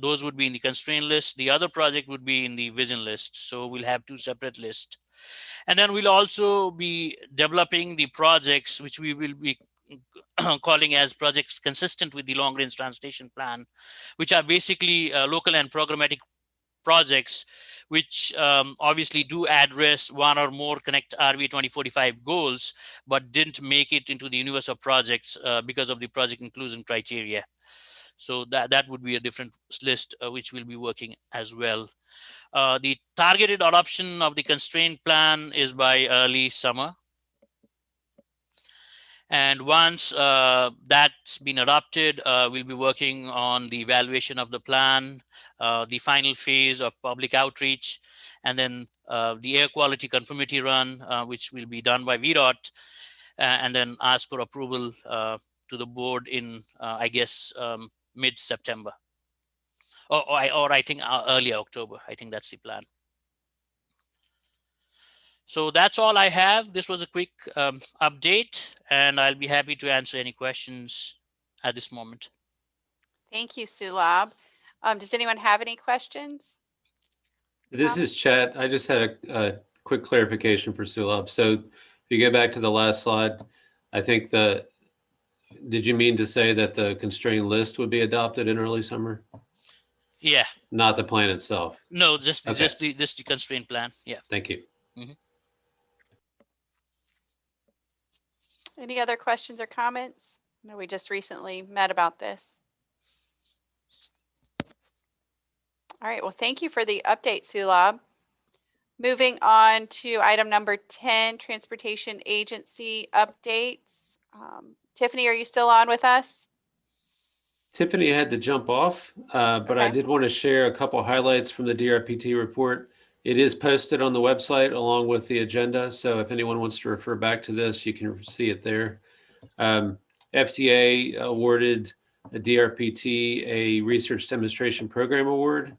those would be in the constraint list. The other project would be in the vision list. So we'll have 2 separate lists. And then we'll also be developing the projects which we will be calling as projects consistent with the long range transportation plan, which are basically local and programmatic projects, which obviously do address one or more Connect RV 2045 goals, but didn't make it into the universe of projects because of the project inclusion criteria. So that would be a different list which we'll be working as well. The targeted adoption of the constraint plan is by early summer. And once that's been adopted, we'll be working on the evaluation of the plan, the final phase of public outreach, and then the air quality conformity run, which will be done by VDOT, and then ask for approval to the board in, I guess, mid-September, or I think early October. I think that's the plan. So that's all I have. This was a quick update, and I'll be happy to answer any questions at this moment. Thank you, Sulabh. Does anyone have any questions? This is Chet. I just had a quick clarification for Sulabh. So if you go back to the last slide, I think did you mean to say that the constrained list would be adopted in early summer? Yeah. Not the plan itself? No, just Okay. just the constraint plan. Yeah. Thank you. Mm-hmm. Any other questions or comments? I know we just recently met about this. All right, well, thank you for the update, Sulabh. Moving on to item number 10, Transportation Agency updates. Tiffany, are you still on with us? Tiffany had to jump off, but I did want to share a couple highlights from the DRPT report. It is posted on the website along with the agenda. So if anyone wants to refer back to this, you can see it there. FDA awarded a DRPT a Research Demonstration Program Award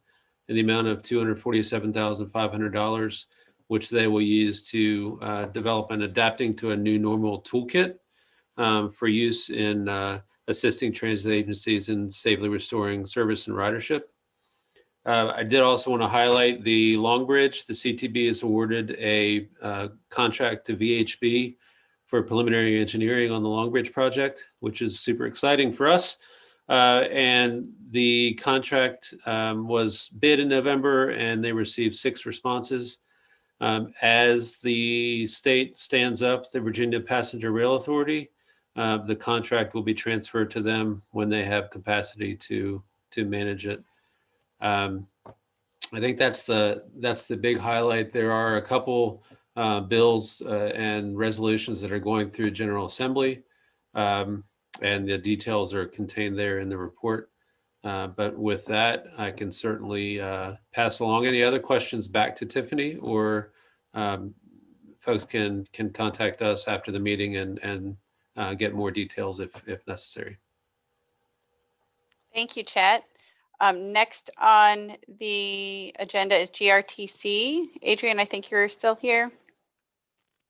in the amount of $247,500, which they will use to develop an adapting to a new normal toolkit for use in assisting transit agencies in safely restoring service and ridership. I did also want to highlight the Long Bridge. The CTB has awarded a contract to VHB for preliminary engineering on the Long Bridge project, which is super exciting for us. And the contract was bid in November, and they received 6 responses. As the state stands up the Virginia Passenger Rail Authority, the contract will be transferred to them when they have capacity to manage it. I think that's the big highlight. There are a couple bills and resolutions that are going through General Assembly, and the details are contained there in the report. But with that, I can certainly pass along any other questions back to Tiffany, or folks can contact us after the meeting and get more details if necessary. Thank you, Chet. Next on the agenda is GRTC. Adrian, I think you're still here.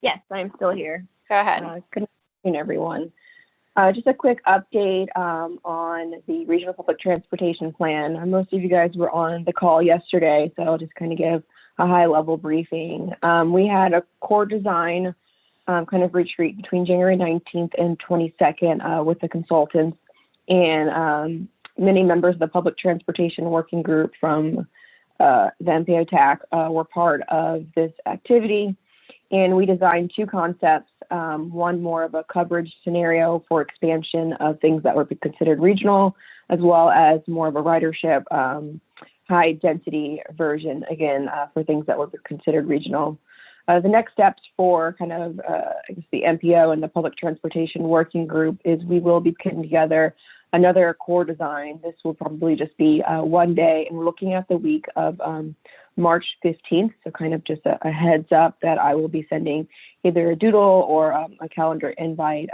Yes, I'm still here. Go ahead. Good afternoon, everyone. Just a quick update on the Regional Public Transportation Plan. Most of you guys were on the call yesterday, so I'll just kind of give a high-level briefing. We had a core design kind of retreat between January 19th and 22nd with the consultants, and many members of the Public Transportation Working Group from the MPO TAC were part of this activity. And we designed two concepts, one more of a coverage scenario for expansion of things that would be considered regional, as well as more of a ridership, high density version, again, for things that would be considered regional. The next steps for kind of I guess the MPO and the Public Transportation Working Group is we will be putting together another core design. This will probably just be one day, and we're looking at the week of March 15th. So kind of just a heads up that I will be sending either a doodle or a calendar invite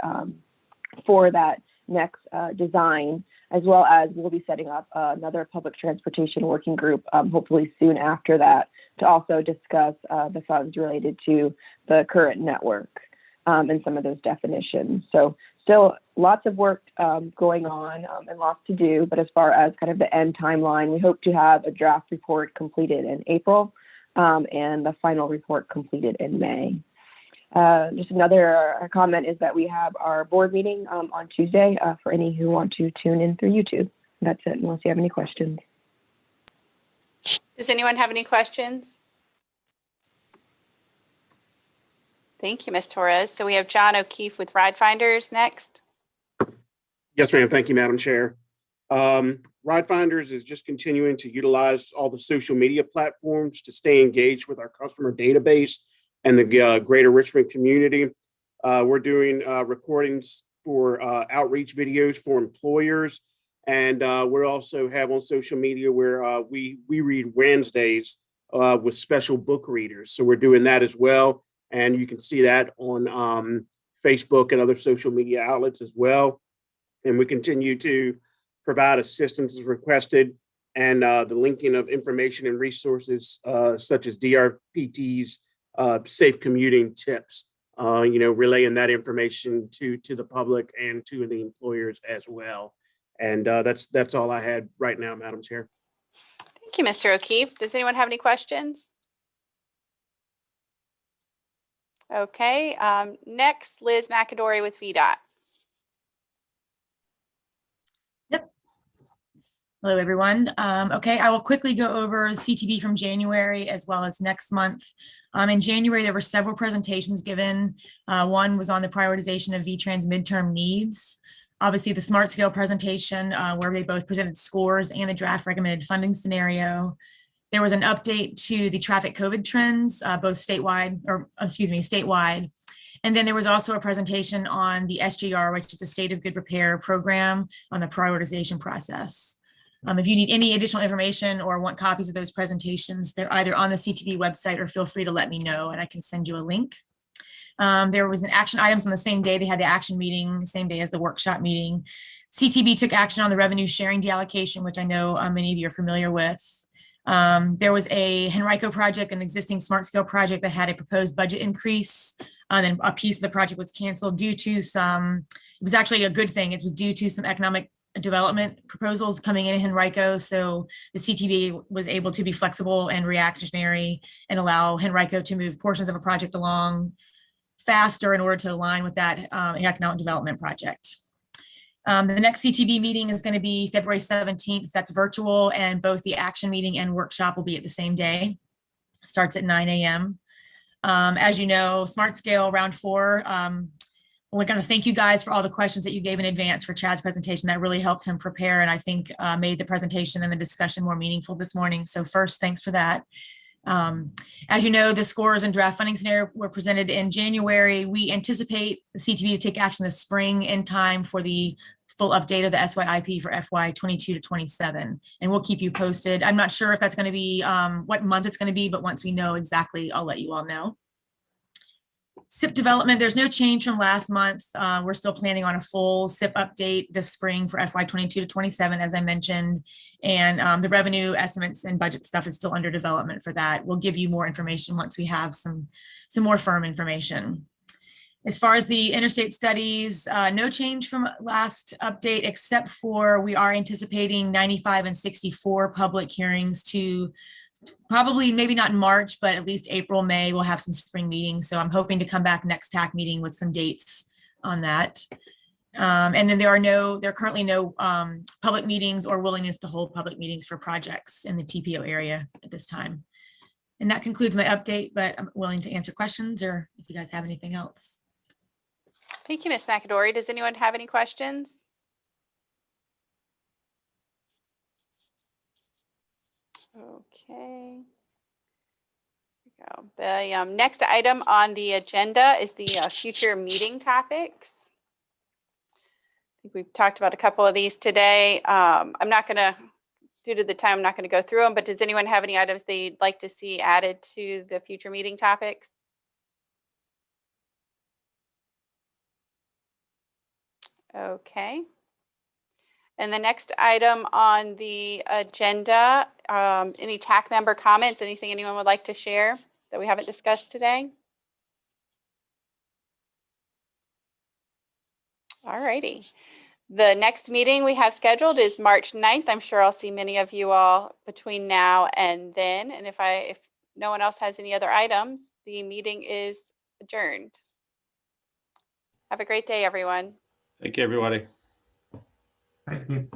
for that next design, as well as we'll be setting up another Public Transportation Working Group hopefully soon after that to also discuss the funds related to the current network and some of those definitions. So still lots of work going on and lots to do, but as far as kind of the end timeline, we hope to have a draft report completed in April and the final report completed in May. Just another comment is that we have our board meeting on Tuesday for any who want to tune in through YouTube. That's it, unless you have any questions. Does anyone have any questions? Thank you, Ms. Torres. So we have John O'Keefe with Ride Finders next. Yes, ma'am. Thank you, Madam Chair. Ride Finders is just continuing to utilize all the social media platforms to stay engaged with our customer database and the greater Richmond community. We're doing recordings for outreach videos for employers. And we also have on social media where we read Wednesdays with special book readers. So we're doing that as well. And you can see that on Facebook and other social media outlets as well. And we continue to provide assistance as requested, and the linking of information and resources such as DRPT's safe commuting tips, relaying that information to the public and to the employers as well. And that's all I had right now, Madam Chair. Thank you, Mr. O'Keefe. Does anyone have any questions? Okay, next, Liz McAdory with VDOT. Yep. Hello, everyone. Okay, I will quickly go over CTB from January as well as next month. In January, there were several presentations given. One was on the prioritization of VTrans midterm needs. Obviously, the Smart Scale presentation where they both presented scores and the draft recommended funding scenario. There was an update to the traffic COVID trends, both statewide. And then there was also a presentation on the SGR, which is the State of Good Repair program, on the prioritization process. If you need any additional information or want copies of those presentations, they're either on the CTV website or feel free to let me know and I can send you a link. There was an action items on the same day. They had the action meeting, the same day as the workshop meeting. CTV took action on the revenue sharing deallocation, which I know many of you are familiar with. There was a Henrico project, an existing Smart Scale project that had a proposed budget increase. Then a piece of the project was canceled due to some, it was actually a good thing. It was due to some economic development proposals coming in Henrico. So the CTV was able to be flexible and reactionary and allow Henrico to move portions of a project along faster in order to align with that economic development project. The next CTV meeting is going to be February 17th. That's virtual, and both the action meeting and workshop will be at the same day. Starts at 9 a.m. As you know, Smart Scale round 4 we're going to thank you guys for all the questions that you gave in advance for Chad's presentation. That really helped him prepare and I think made the presentation and the discussion more meaningful this morning. So first, thanks for that. As you know, the scores and draft funding scenario were presented in January. We anticipate the CTV to take action this spring in time for the full update of the SYIP for FY 22 to 27. And we'll keep you posted. I'm not sure if that's going to be what month it's going to be, but once we know exactly, I'll let you all know. SIP development, there's no change from last month. We're still planning on a full SIP update this spring for FY 22 to 27, as I mentioned. And the revenue estimates and budget stuff is still under development for that. We'll give you more information once we have some more firm information. As far as the interstate studies, no change from last update, except for we are anticipating 95 and 64 public hearings to probably maybe not in March, but at least April, May, we'll have some spring meetings. So I'm hoping to come back next TAC meeting with some dates on that. And then there are currently no public meetings or willingness to hold public meetings for projects in the TPO area at this time. And that concludes my update, but I'm willing to answer questions or if you guys have anything else. Thank you, Ms. McAdory. Does anyone have any questions? Okay. Here we go. The next item on the agenda is the future meeting topics. I think we've talked about a couple of these today. I'm not going to, due to the time, I'm not going to go through them, but does anyone have any items they'd like to see added to the future meeting topics? Okay. And the next item on the agenda, any TAC member comments, anything anyone would like to share that we haven't discussed today? All righty. The next meeting we have scheduled is March 9th. I'm sure I'll see many of you all between now and then. And if no one else has any other items, the meeting is adjourned. Have a great day, everyone. Thank you, everybody. Thank you.